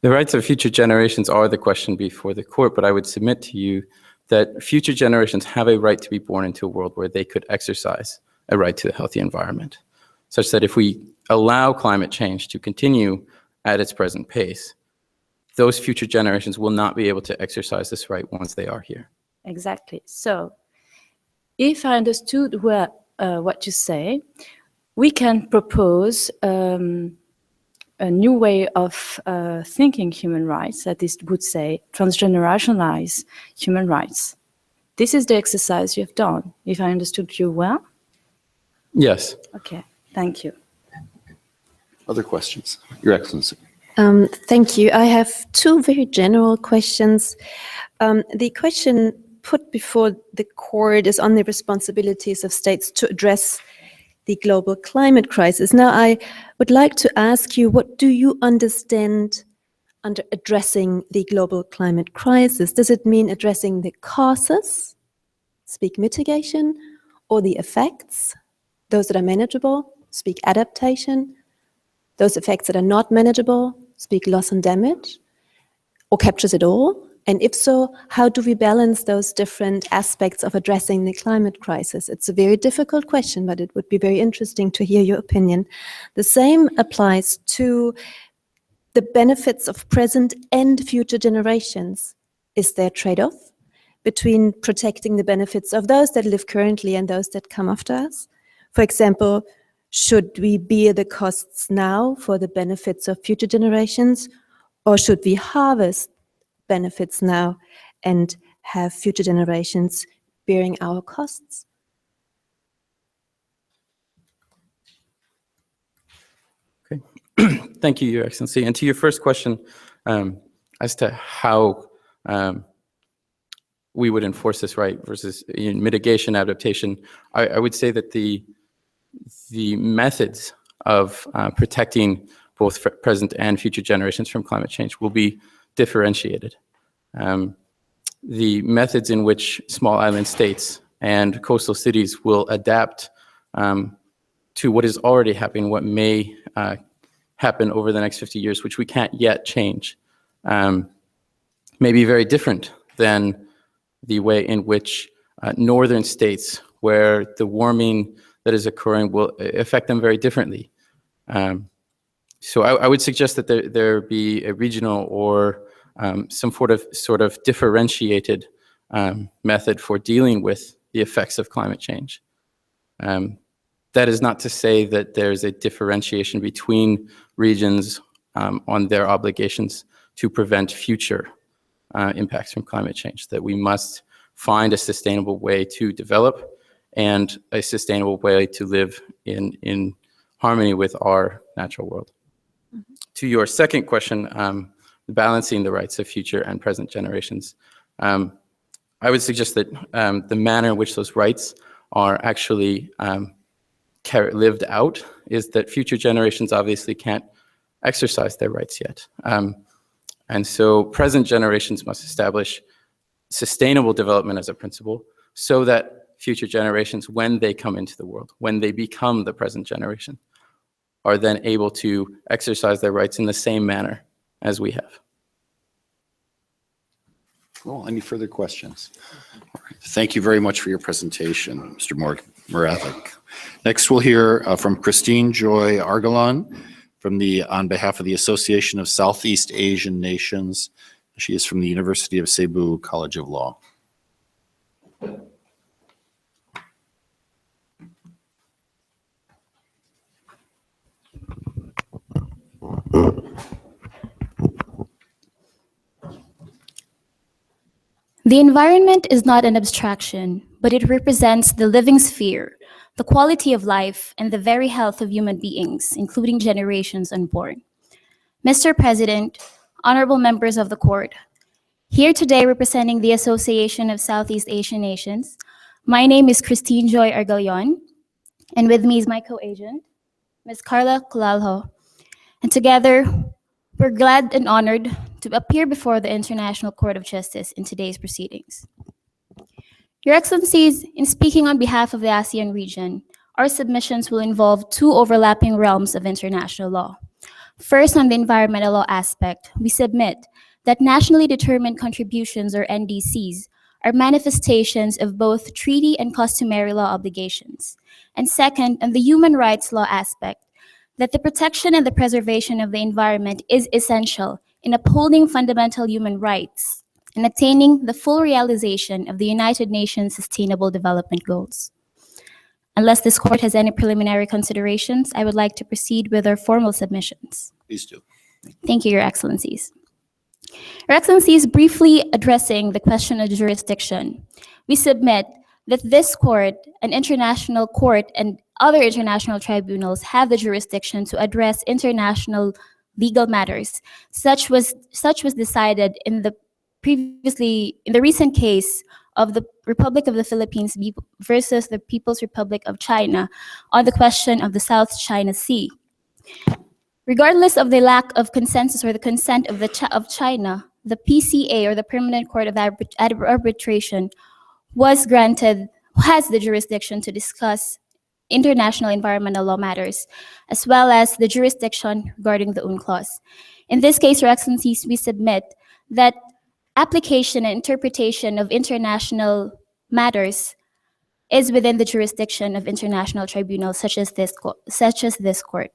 The rights of future generations are the question before the court, but I would submit to you that future generations have a right to be born into a world where they could exercise a right to a healthy environment, such that if we allow climate change to continue at its present pace, those future generations will not be able to exercise this right once they are here. Exactly. So if I understood what you say, we can propose a new way of thinking human rights, that is, would say transgenerationalize human rights. This is the exercise you have done, if I understood you well? Yes. Okay, thank you. Other questions? Your Excellency. Thank you. I have two very general questions. The question put before the court is on the responsibilities of states to address the global climate crisis. Now, I would like to ask you, what do you understand under addressing the global climate crisis? Does it mean addressing the causes, speak mitigation, or the effects, those that are manageable, speak adaptation, those effects that are not manageable, speak loss and damage, or captures it all? And if so, how do we balance those different aspects of addressing the climate crisis? It's a very difficult question, but it would be very interesting to hear your opinion. The same applies to the benefits of present and future generations. Is there a trade-off between protecting the benefits of those that live currently and those that come after us? For example, should we bear the costs now for the benefits of future generations, or should we harvest benefits now and have future generations bearing our costs? Okay. Thank you, Your Excellency. And to your first question, as to how we would enforce this right versus mitigation, adaptation, I would say that the methods of protecting both present and future generations from climate change will be differentiated. The methods in which small island states and coastal cities will adapt to what is already happening, what may happen over the next 50 years, which we can't yet change, may be very different than the way in which northern states, where the warming that is occurring will affect them very differently. So I would suggest that there be a regional or some sort of differentiated method for dealing with the effects of climate change. That is not to say that there's a differentiation between regions on their obligations to prevent future impacts from climate change, that we must find a sustainable way to develop and a sustainable way to live in harmony with our natural world. Mm-hmm. To your second question, balancing the rights of future and present generations, I would suggest that the manner in which those rights are actually lived out is that future generations obviously can't exercise their rights yet. And so present generations must establish sustainable development as a principle so that future generations, when they come into the world, when they become the present generation, are then able to exercise their rights in the same manner as we have. Cool. Any further questions? All right. Thank you very much for your presentation, Mr. Moravec. Next, we'll hear from Christine Joy Argalan on behalf of the Association of Southeast Asian Nations. She is from the University of Cebu College of Law. The environment is not an abstraction, but it represents the living sphere, the quality of life, and the very health of human beings, including generations unborn. Mr. President, honorable members of the court, here today representing the Association of Southeast Asian Nations, my name is Christine Joy Argalan, and with me is my co-agent, Ms. Carla Colalho. And together, we're glad and honored to appear before the International Court of Justice in today's proceedings. Your Excellencies, in speaking on behalf of the ASEAN region, our submissions will involve two overlapping realms of international law. First, on the environmental law aspect, we submit that nationally determined contributions, or NDCs, are manifestations of both treaty and customary law obligations. And second, on the human rights law aspect, that the protection and the preservation of the environment is essential in upholding fundamental human rights and attaining the full realization of the United Nations Sustainable Development Goals. Unless this court has any preliminary considerations, I would like to proceed with our formal submissions. Please do. Thank you, Your Excellencies. Your Excellencies, briefly addressing the question of jurisdiction, we submit that this court, an international court, and other international tribunals have the jurisdiction to address international legal matters. Such was decided in the recent case of the Republic of the Philippines versus the People's Republic of China on the question of the South China Sea. Regardless of the lack of consensus or the consent of China, the PCA, or the Permanent Court of Arbitration, has the jurisdiction to discuss international environmental law matters, as well as the jurisdiction regarding the UNCLOS. In this case, Your Excellencies, we submit that application and interpretation of international matters is within the jurisdiction of international tribunals such as this court.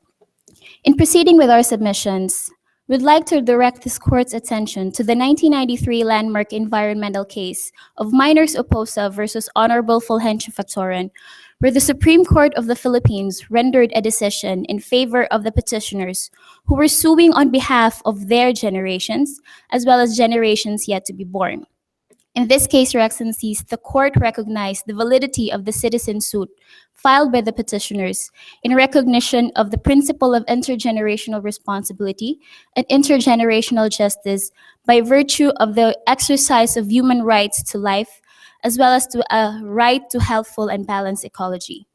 In proceeding with our submissions, we'd like to direct this court's attention to the 1993 landmark environmental case of Miners Oposa versus Honorable Fulgencio Factorin, where the Supreme Court of the Philippines rendered a decision in favor of the petitioners who were suing on behalf of their generations, as well as generations yet to be born. In this case, Your Excellencies, the court recognized the validity of the citizen suit filed by the petitioners in recognition of the principle of intergenerational responsibility and intergenerational justice by virtue of the exercise of human rights to life, as well as to a right to healthful and balanced ecology.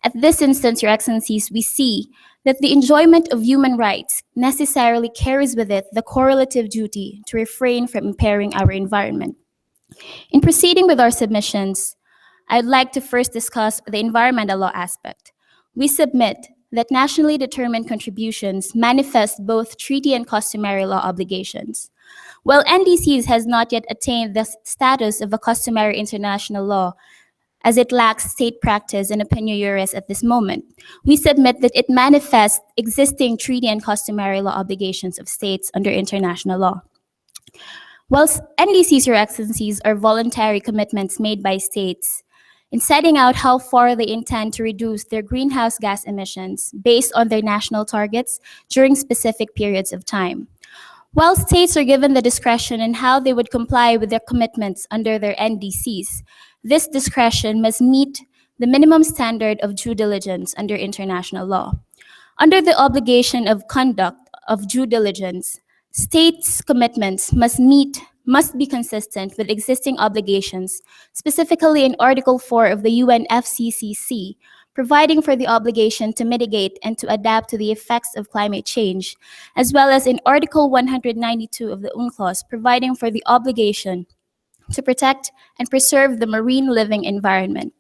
At this instance, Your Excellencies, we see that the enjoyment of human rights necessarily carries with it the correlative duty to refrain from impairing our environment. In proceeding with our submissions, I'd like to first discuss the environmental law aspect. We submit that nationally determined contributions manifest both treaty and customary law obligations. While NDCs has not yet attained the status of a customary international law, as it lacks state practice and opinion juris at this moment, we submit that it manifests existing treaty and customary law obligations of states under international law. Whilst NDCs, Your Excellencies, are voluntary commitments made by states in setting out how far they intend to reduce their greenhouse gas emissions based on their national targets during specific periods of time. While states are given the discretion in how they would comply with their commitments under their NDCs, this discretion must meet the minimum standard of due diligence under international law. Under the obligation of conduct of due diligence, states' commitments must be consistent with existing obligations, specifically in Article 4 of the UNFCCC, providing for the obligation to mitigate and to adapt to the effects of climate change, as well as in Article 192 of the UNCLOS, providing for the obligation to protect and preserve the marine living environment.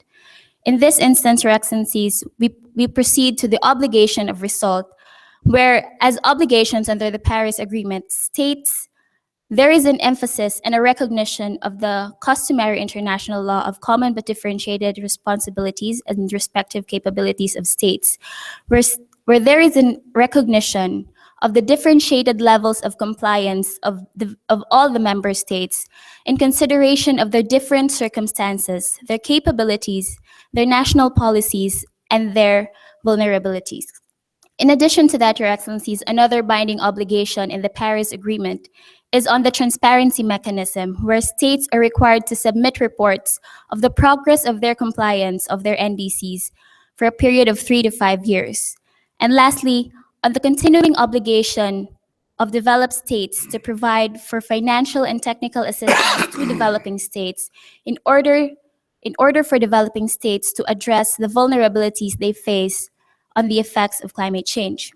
In this instance, Your Excellencies, we proceed to the obligation of result, where as obligations under the Paris Agreement states, there is an emphasis and a recognition of the customary international law of common but differentiated responsibilities and respective capabilities of states, where there is a recognition of the differentiated levels of compliance of all the member states in consideration of their different circumstances, their capabilities, their national policies, and their vulnerabilities. In addition to that, Your Excellencies, another binding obligation in the Paris Agreement is on the transparency mechanism, where states are required to submit reports of the progress of their compliance of their NDCs for a period of 3 to 5 years. And lastly, on the continuing obligation of developed states to provide for financial and technical assistance to developing states in order for developing states to address the vulnerabilities they face on the effects of climate change.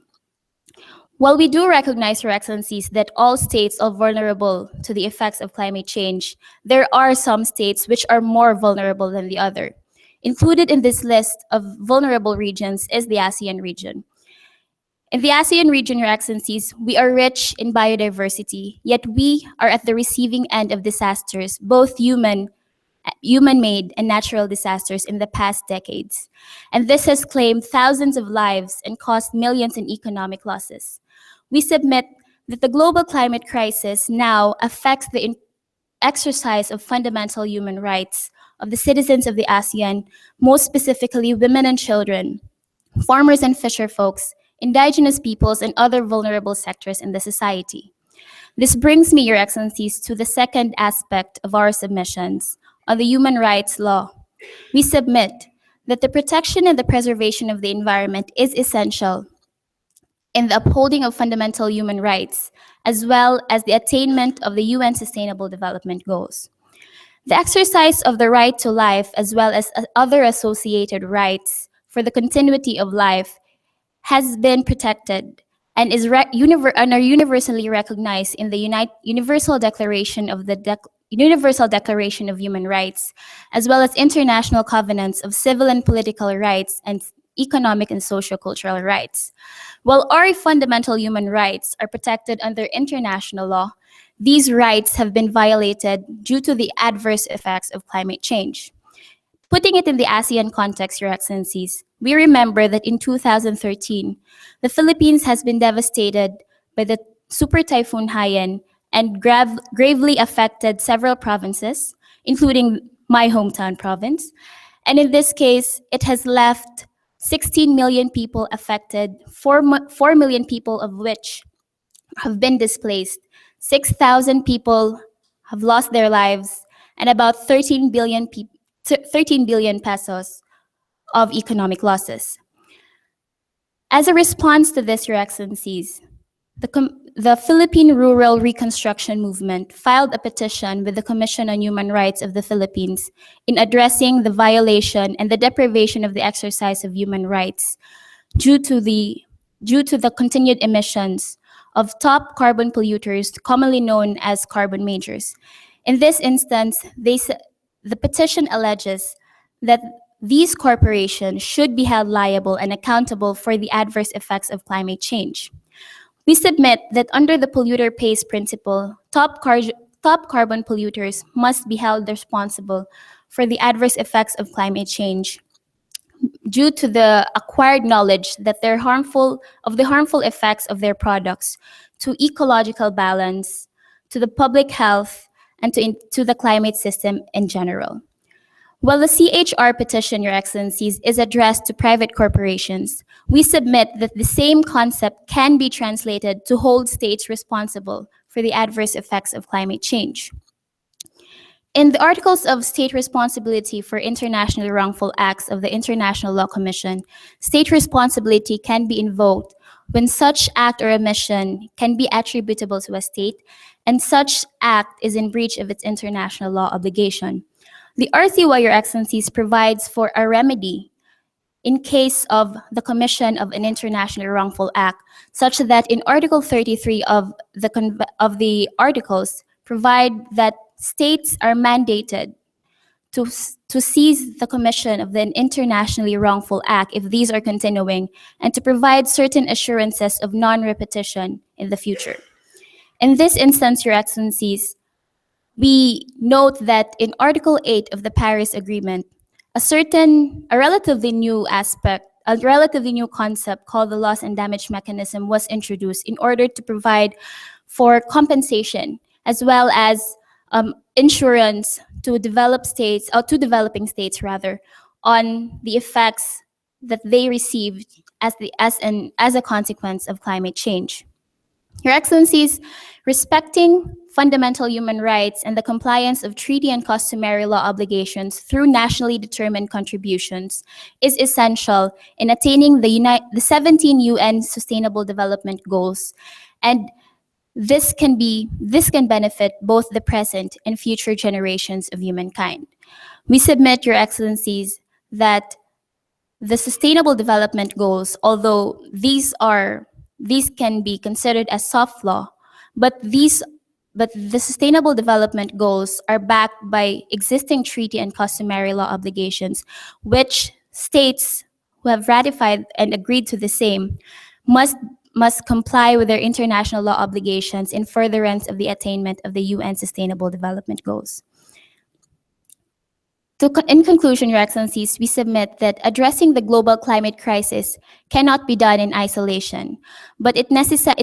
While we do recognize, Your Excellencies, that all states are vulnerable to the effects of climate change, there are some states which are more vulnerable than the other. Included in this list of vulnerable regions is the ASEAN region. In the ASEAN region, Your Excellencies, we are rich in biodiversity, yet we are at the receiving end of disasters, both human-made and natural disasters in the past decades. And this has claimed thousands of lives and caused millions in economic losses. We submit that the global climate crisis now affects the exercise of fundamental human rights of the citizens of the ASEAN, most specifically women and children, farmers and fisher folks, indigenous peoples, and other vulnerable sectors in the society. This brings me, Your Excellencies, to the second aspect of our submissions on the human rights law. We submit that the protection and the preservation of the environment is essential in the upholding of fundamental human rights, as well as the attainment of the UN Sustainable Development Goals. The exercise of the right to life, as well as other associated rights for the continuity of life, has been protected and are universally recognized in the Universal Declaration of Human Rights, as well as international covenants of civil and political rights and economic and socio-cultural rights. While our fundamental human rights are protected under international law, these rights have been violated due to the adverse effects of climate change. Putting it in the ASEAN context, Your Excellencies, we remember that in 2013, the Philippines has been devastated by the Super Typhoon Haiyan and gravely affected several provinces, including my hometown province. And in this case, it has left 16 million people affected, 4 million people of which have been displaced. 6,000 people have lost their lives, and about 13 billion pesos of economic losses. As a response to this, Your Excellencies, the Philippine Rural Reconstruction Movement filed a petition with the Commission on Human Rights of the Philippines in addressing the violation and the deprivation of the exercise of human rights due to the continued emissions of top carbon polluters, commonly known as carbon majors. In this instance, the petition alleges that these corporations should be held liable and accountable for the adverse effects of climate change. We submit that under the polluter pays principle, top carbon polluters must be held responsible for the adverse effects of climate change due to the acquired knowledge that the harmful effects of their products to ecological balance, to the public health, and to the climate system in general. While the CHR petition, Your Excellencies, is addressed to private corporations, we submit that the same concept can be translated to hold states responsible for the adverse effects of climate change. In the Articles of State Responsibility for International Wrongful Acts of the International Law Commission, state responsibility can be invoked when such act or omission can be attributable to a state and such act is in breach of its international law obligation. The RCY, Your Excellencies, provides for a remedy in case of the commission of an international wrongful act, such that in Article 33 of the Articles provide that states are mandated to seize the commission of an internationally wrongful act if these are continuing, and to provide certain assurances of non-repetition in the future. In this instance, Your Excellencies, we note that in Article 8 of the Paris Agreement, a relatively new concept called the loss and damage mechanism was introduced in order to provide for compensation as well as insurance to developing states rather, on the effects that they received as a consequence of climate change. Your Excellencies, respecting fundamental human rights and the compliance of treaty and customary law obligations through nationally determined contributions is essential in attaining the 17 UN Sustainable Development Goals, and this can benefit both the present and future generations of humankind. We submit, Your Excellencies, that the Sustainable Development Goals, although these can be considered as soft law, but the Sustainable Development Goals are backed by existing treaty and customary law obligations, which states who have ratified and agreed to the same must comply with their international law obligations in furtherance of the attainment of the UN Sustainable Development Goals. In conclusion, Your Excellencies, we submit that addressing the global climate crisis cannot be done in isolation, but it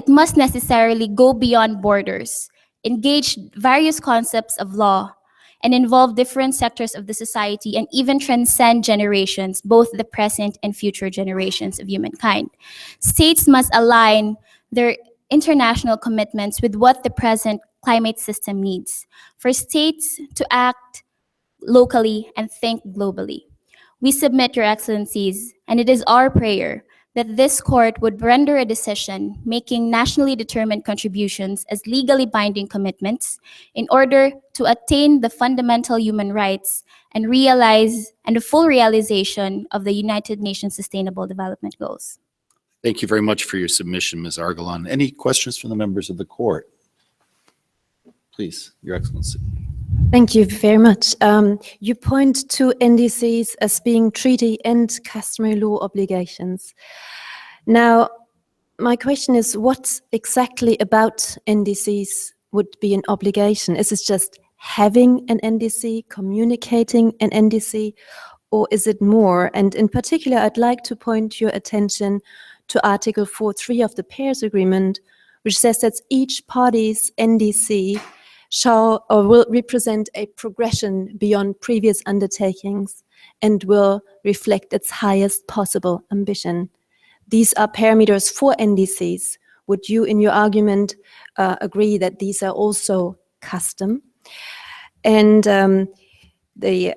must necessarily go beyond borders, engage various concepts of law, and involve different sectors of the society and even transcend generations, both the present and future generations of humankind. States must align their international commitments with what the present climate system needs. For states to act locally and think globally. We submit, Your Excellencies, and it is our prayer that this court would render a decision making nationally determined contributions as legally binding commitments in order to attain the fundamental human rights and the full realization of the United Nations Sustainable Development Goals. Thank you very much for your submission, Ms. Argalan. Any questions from the members of the court? Please, Your Excellency. Thank you very much. You point to NDCs as being treaty and customary law obligations. Now, my question is, what exactly about NDCs would be an obligation? Is it just having an NDC, communicating an NDC, or is it more? And in particular, I'd like to point your attention to Article 4.3 of the Paris Agreement, which says that each party's NDC shall or will represent a progression beyond previous undertakings and will reflect its highest possible ambition. These are parameters for NDCs. Would you, in your argument, agree that these are also custom? And the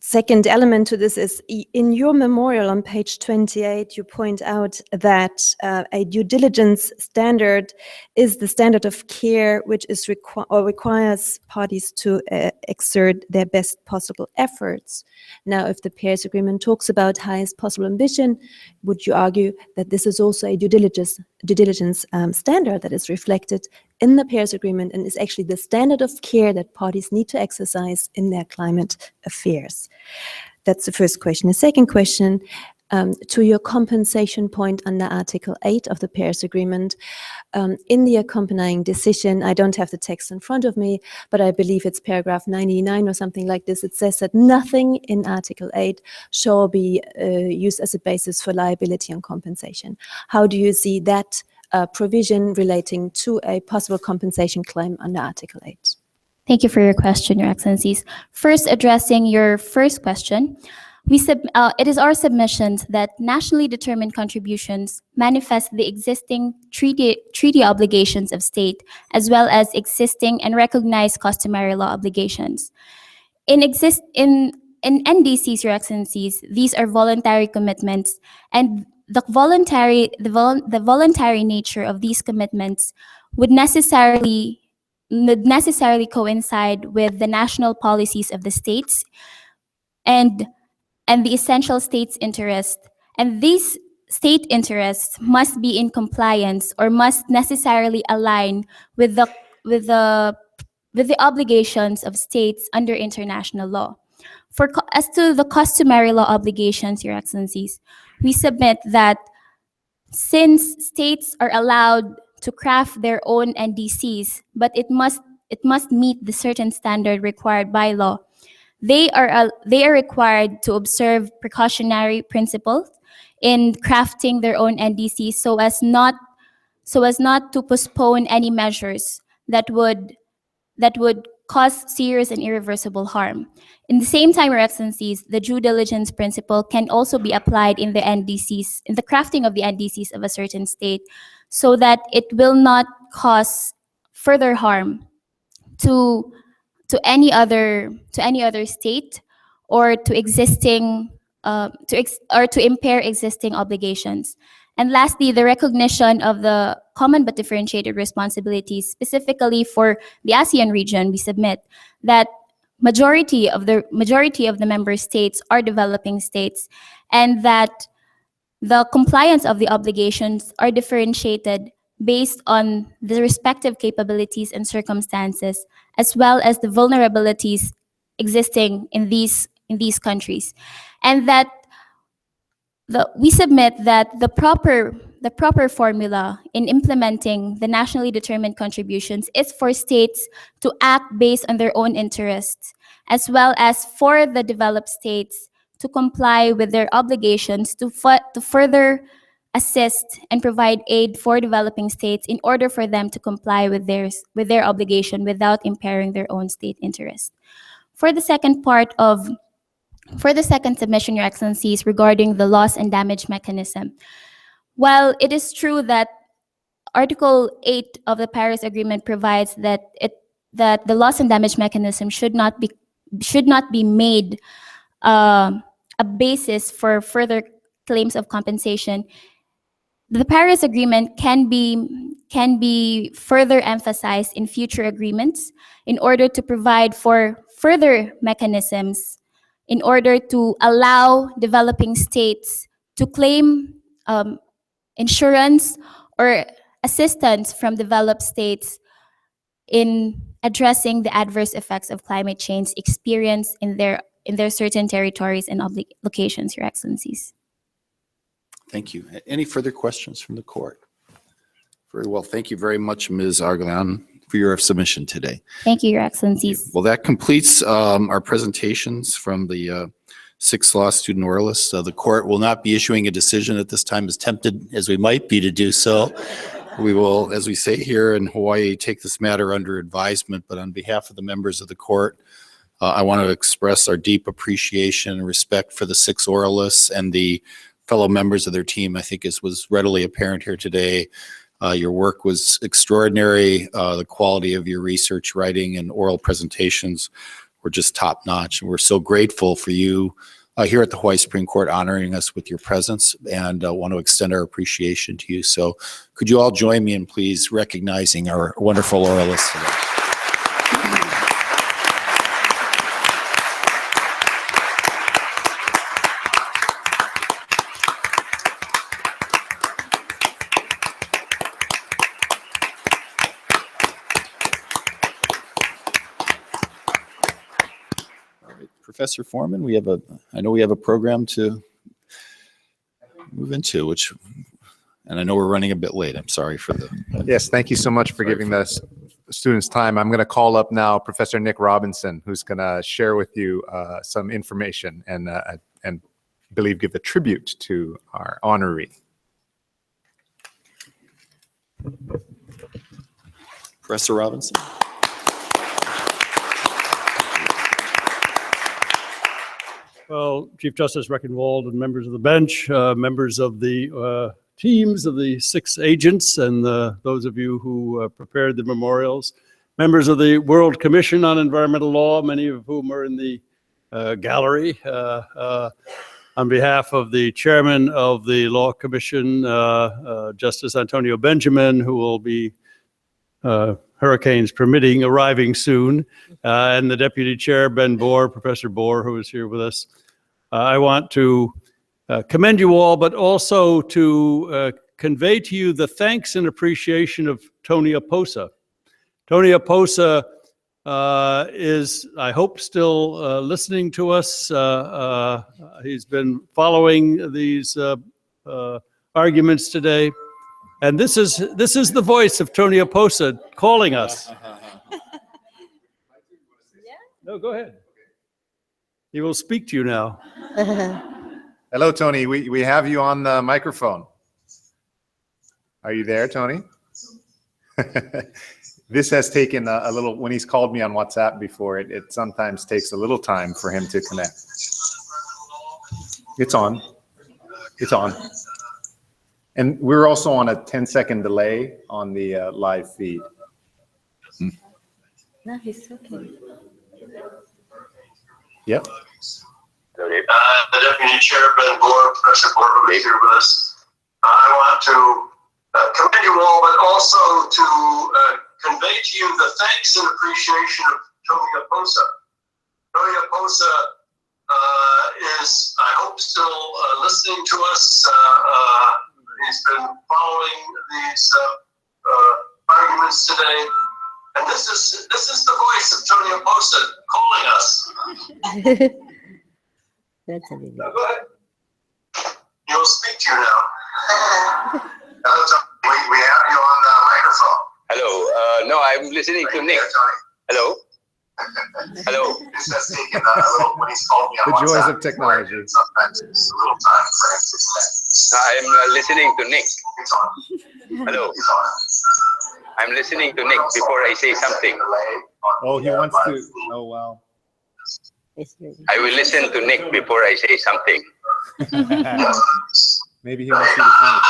second element to this is, in your memorial on page 28, you point out that a due diligence standard is the standard of care which is requires parties to exert their best possible efforts. Now, if the Paris Agreement talks about highest possible ambition, would you argue that this is also a due diligence standard that is reflected in the Paris Agreement and is actually the standard of care that parties need to exercise in their climate affairs? That's the first question. The second question, to your compensation point under Article 8 of the Paris Agreement, in the accompanying decision, I don't have the text in front of me, but I believe it's paragraph 99 or something like this. It says that nothing in Article 8 shall be used as a basis for liability and compensation. How do you see that provision relating to a possible compensation claim under Article 8? Thank you for your question, Your Excellencies. First, addressing your first question, it is our submissions that nationally determined contributions manifest the existing treaty obligations of state, as well as existing and recognized customary law obligations. In NDCs, Your Excellencies, these are voluntary commitments, and the voluntary nature of these commitments would necessarily coincide with the national policies of the states and the essential state's interest. And these state interests must be in compliance or must necessarily align with the obligations of states under international law. As to the customary law obligations, Your Excellencies, we submit that since states are allowed to craft their own NDCs, but it must meet the certain standard required by law, they are required to observe precautionary principles in crafting their own NDCs so as not to postpone any measures that would cause serious and irreversible harm. In the same time, Your Excellencies, the due diligence principle can also be applied in the NDCs, in the crafting of the NDCs of a certain state, so that it will not cause further harm to any other state or to impair existing obligations. And lastly, the recognition of the common but differentiated responsibilities, specifically for the ASEAN region. We submit that majority of the member states are developing states, and that the compliance of the obligations are differentiated based on the respective capabilities and circumstances, as well as the vulnerabilities existing in these countries, and that we submit that the proper formula in implementing the nationally determined contributions is for states to act based on their own interests, as well as for the developed states to comply with their obligations to further assist and provide aid for developing states in order for them to comply with their obligation without impairing their own state interest. For the second submission, Your Excellencies, regarding the loss and damage mechanism, while it is true that Article 8 of the Paris Agreement provides that the loss and damage mechanism should not be made a basis for further claims of compensation, the Paris Agreement can be further emphasized in future agreements in order to provide for further mechanisms in order to allow developing states to claim insurance or assistance from developed states in addressing the adverse effects of climate change experienced in their certain territories and locations, Your Excellencies. Thank you. Any further questions from the court? Very well. Thank you very much, Ms. Argalan, for your submission today. Thank you, Your Excellencies. Well, that completes our presentations from the Sixth Law Student Oralists. The court will not be issuing a decision at this time, as tempted as we might be to do so. We will, as we say here in Hawaii, take this matter under advisement, but on behalf of the members of the court, I want to express our deep appreciation and respect for the six oralists and the fellow members of their team. I think as was readily apparent here today, your work was extraordinary. The quality of your research, writing, and oral presentations were just top notch. And we're so grateful for you here at the Hawaii Supreme Court honoring us with your presence, and want to extend our appreciation to you. So could you all join me in please recognizing our wonderful oralists today? Professor Foreman, I know we have a program to move into, and I know we're running a bit late. I'm sorry for the. Yes, thank you so much for giving the students time. I'm going to call up now Professor Nick Robinson, who's going to share with you some information and believe give a tribute to our honoree. Professor Robinson. Well, Chief Justice Reckenwald and members of the bench, members of the teams of the six agents, and those of you who prepared the memorials, members of the World Commission on Environmental Law, many of whom are in the gallery. On behalf of the chairman of the Law Commission, Justice Antonio Benjamin, who will be hurricanes permitting, arriving soon, and the deputy chair, Ben Bohr, Professor Bohr, who is here with us. I want to commend you all, but also to convey to you the thanks and appreciation of Tony Aposa. Tony Aposa is, I hope, still listening to us. He's been following these arguments today. And this is the voice of Tony Aposa calling us. No, go ahead. He will speak to you now. Hello, Tony. We have you on the microphone. Are you there, Tony? This has taken a little, when he's called me on WhatsApp before, it sometimes takes a little time for him to connect. It's on. It's on. And we're also on a 10-second delay on the live feed. No, he's okay. Yep. The Deputy Chair, Ben Bohr, Professor Bohr, who is here with us. I want to commend you all, but also to convey to you the thanks and appreciation of Tony Aposa. Tony Aposa is, I hope, still listening to us. He's been following these arguments today, and this is the voice of Tony Aposa calling us. That's a big Go ahead. He'll speak to you now. Hello, Tony. We have you on the microphone. Hello. No, I'm listening to Nick. Hello. Hello. This has taken a little, when he's called me on The joys WhatsApp, of technology. sometimes it's a little time for him to connect. I'm listening to Nick. It's on. Hello. He's on. I'm listening to Nick before I say something. Oh, he wants to. Oh, wow. I will listen to Nick before I say something. Maybe he wants you to finish.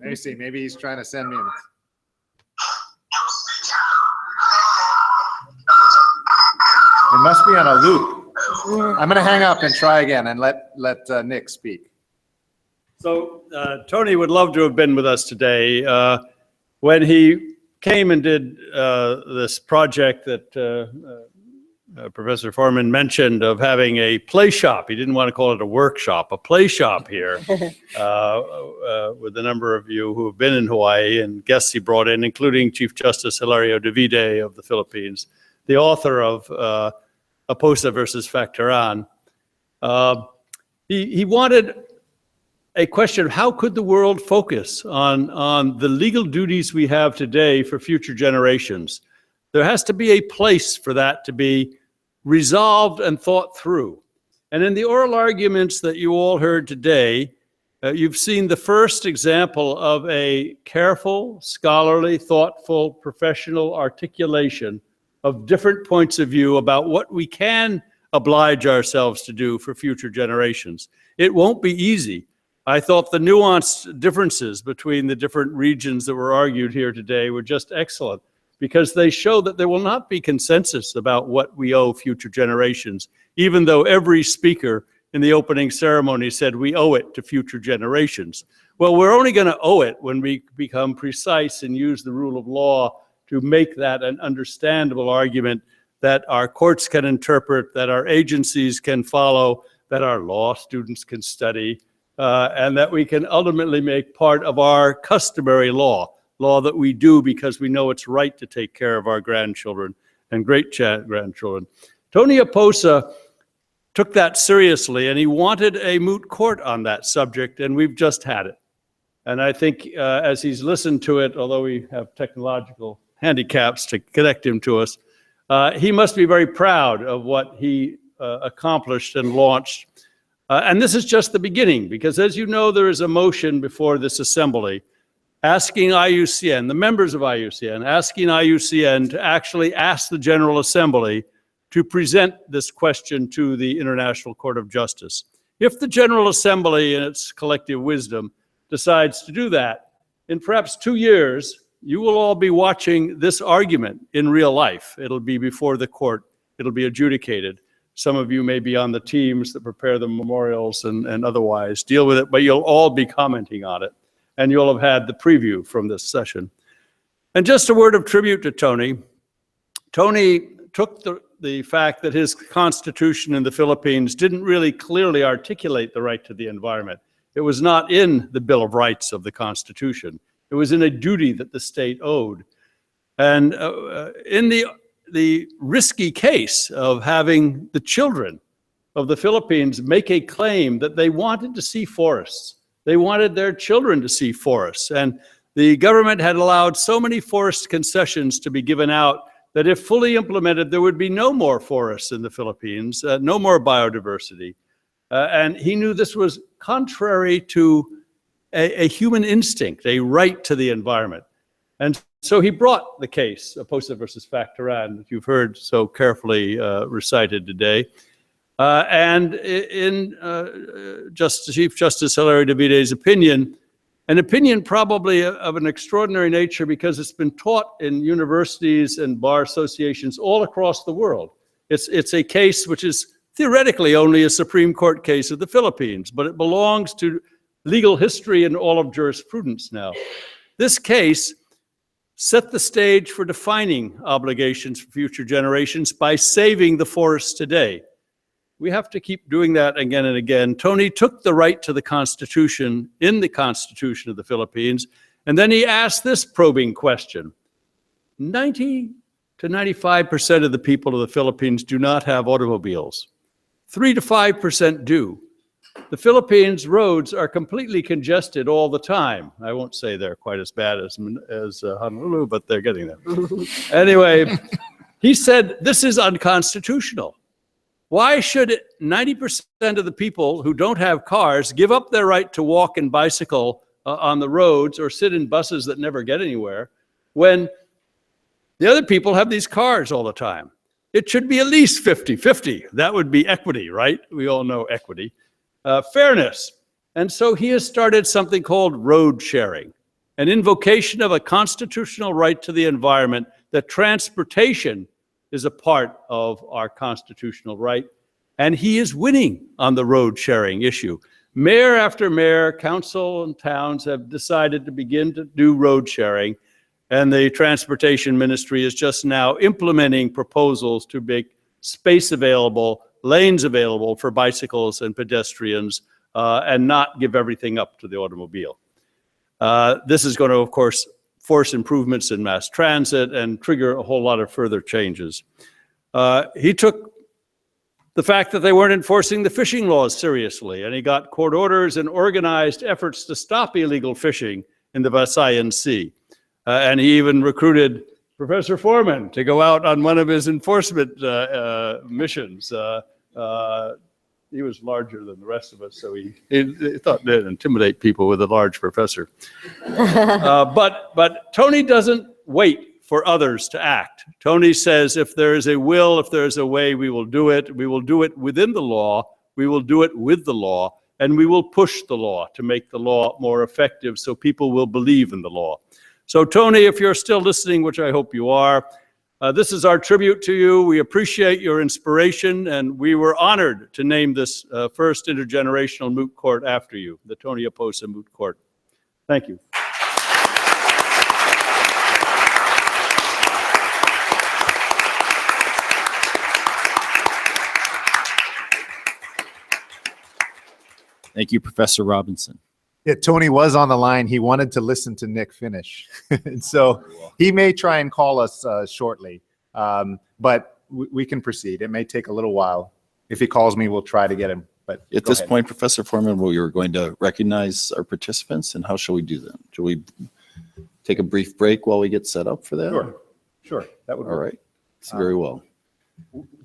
Let me see. Maybe he's trying to send me. It must be on a loop. I'm going to hang up and try again and let Nick speak. So Tony would love to have been with us today. When he came and did this project that Professor Foreman mentioned of having a play shop, he didn't want to call it a workshop, a play shop here with a number of you who have been in Hawaii and guests he brought in, including Chief Justice Hilario Davide of the Philippines, the author of Oposa versus Factaran. He wanted a question of how could the world focus on the legal duties we have today for future generations. There has to be a place for that to be resolved and thought through. And in the oral arguments that you all heard today, you've seen the first example of a careful, scholarly, thoughtful, professional articulation of different points of view about what we can oblige ourselves to do for future generations. It won't be easy. I thought the nuanced differences between the different regions that were argued here today were just excellent, because they show that there will not be consensus about what we owe future generations, even though every speaker in the opening ceremony said we owe it to future generations. Well, we're only going to owe it when we become precise and use the rule of law to make that an understandable argument that our courts can interpret, that our agencies can follow, that our law students can study, and that we can ultimately make part of our customary law that we do because we know it's right to take care of our grandchildren and great-grandchildren. Tony Oposa took that seriously, and he wanted a moot court on that subject, and we've just had it. And I think as he's listened to it, although we have technological handicaps to connect him to us, he must be very proud of what he accomplished and launched. And this is just the beginning, because as you know, there is a motion before this assembly asking IUCN, the members of IUCN, asking IUCN to actually ask the General Assembly to present this question to the International Court of Justice. If the General Assembly, in its collective wisdom, decides to do that, in perhaps 2 years, you will all be watching this argument in real life. It'll be before the court. It'll be adjudicated. Some of you may be on the teams that prepare the memorials and otherwise deal with it, but you'll all be commenting on it, and you'll have had the preview from this session. And just a word of tribute to Tony. Tony took the fact that his constitution in the Philippines didn't really clearly articulate the right to the environment. It was not in the Bill of Rights of the Constitution. It was in a duty that the state owed. And in the risky case of having the children of the Philippines make a claim that they wanted to see forests. They wanted their children to see forests. And the government had allowed so many forest concessions to be given out that if fully implemented, there would be no more forests in the Philippines, no more biodiversity. And he knew this was contrary to a human instinct, a right to the environment. And so he brought the case, Oposa versus Factaran, that you've heard so carefully recited today. And in Chief Justice Hilario Davide's opinion, an opinion probably of an extraordinary nature because it's been taught in universities and bar associations all across the world. It's a case which is theoretically only a Supreme Court case of the Philippines, but it belongs to legal history and all of jurisprudence now. This case set the stage for defining obligations for future generations by saving the forests today. We have to keep doing that again and again. Tony took the right to the Constitution in the Constitution of the Philippines, and then he asked this probing question. 90 to 95% of the people of the Philippines do not have automobiles. 3 to 5% do. The Philippines' roads are completely congested all the time. I won't say they're quite as bad as Honolulu, but they're getting there. Anyway, he said, this is unconstitutional. Why should 90% of the people who don't have cars give up their right to walk and bicycle on the roads or sit in buses that never get anywhere when the other people have these cars all the time? It should be at least 50-50. That would be equity, right? We all know equity. Fairness. And so he has started something called road sharing. an invocation of a constitutional right to the environment, that transportation is a part of our constitutional right. And he is winning on the road sharing issue. Mayor after mayor, council and towns have decided to begin to do road sharing. And the transportation ministry is just now implementing proposals to make space available, lanes available for bicycles and pedestrians, and not give everything up to the automobile. This is going to, of course, force improvements in mass transit and trigger a whole lot of further changes. He took the fact that they weren't enforcing the fishing laws seriously, and he got court orders and organized efforts to stop illegal fishing in the Visayan Sea. And he even recruited Professor Foreman to go out on one of his enforcement missions. He was larger than the rest of us, so he thought they'd intimidate people with a large professor. But Tony doesn't wait for others to act. Tony says, if there is a will, if there is a way, we will do it. We will do it within the law. We will do it with the law. And we will push the law to make the law more effective so people will believe in the law. So Tony, if you're still listening, which I hope you are, this is our tribute to you. We appreciate your inspiration, and we were honored to name this first intergenerational moot court after you, the Tony Oposa Moot Court. Thank you. Thank you, Professor Robinson. Yeah, Tony was on the line. He wanted to listen to Nick finish. And so he may try and call us shortly, but we can proceed. It may take a little while. If he calls me, we'll try to get him. But at this point, Professor Foreman, we are going to recognize our participants, and how shall we do that? Shall we take a brief break while we get set up for that? Sure. That would work. All right. Very well.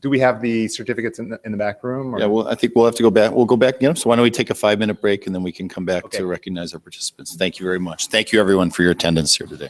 Do we have the certificates in the back room? Or? Yeah, well, I think we'll have to go back. We'll go back again. So why don't we take a 5-minute break, and then we can come back Okay. to recognize our participants. Thank you very much. Thank you, everyone, for your attendance here today.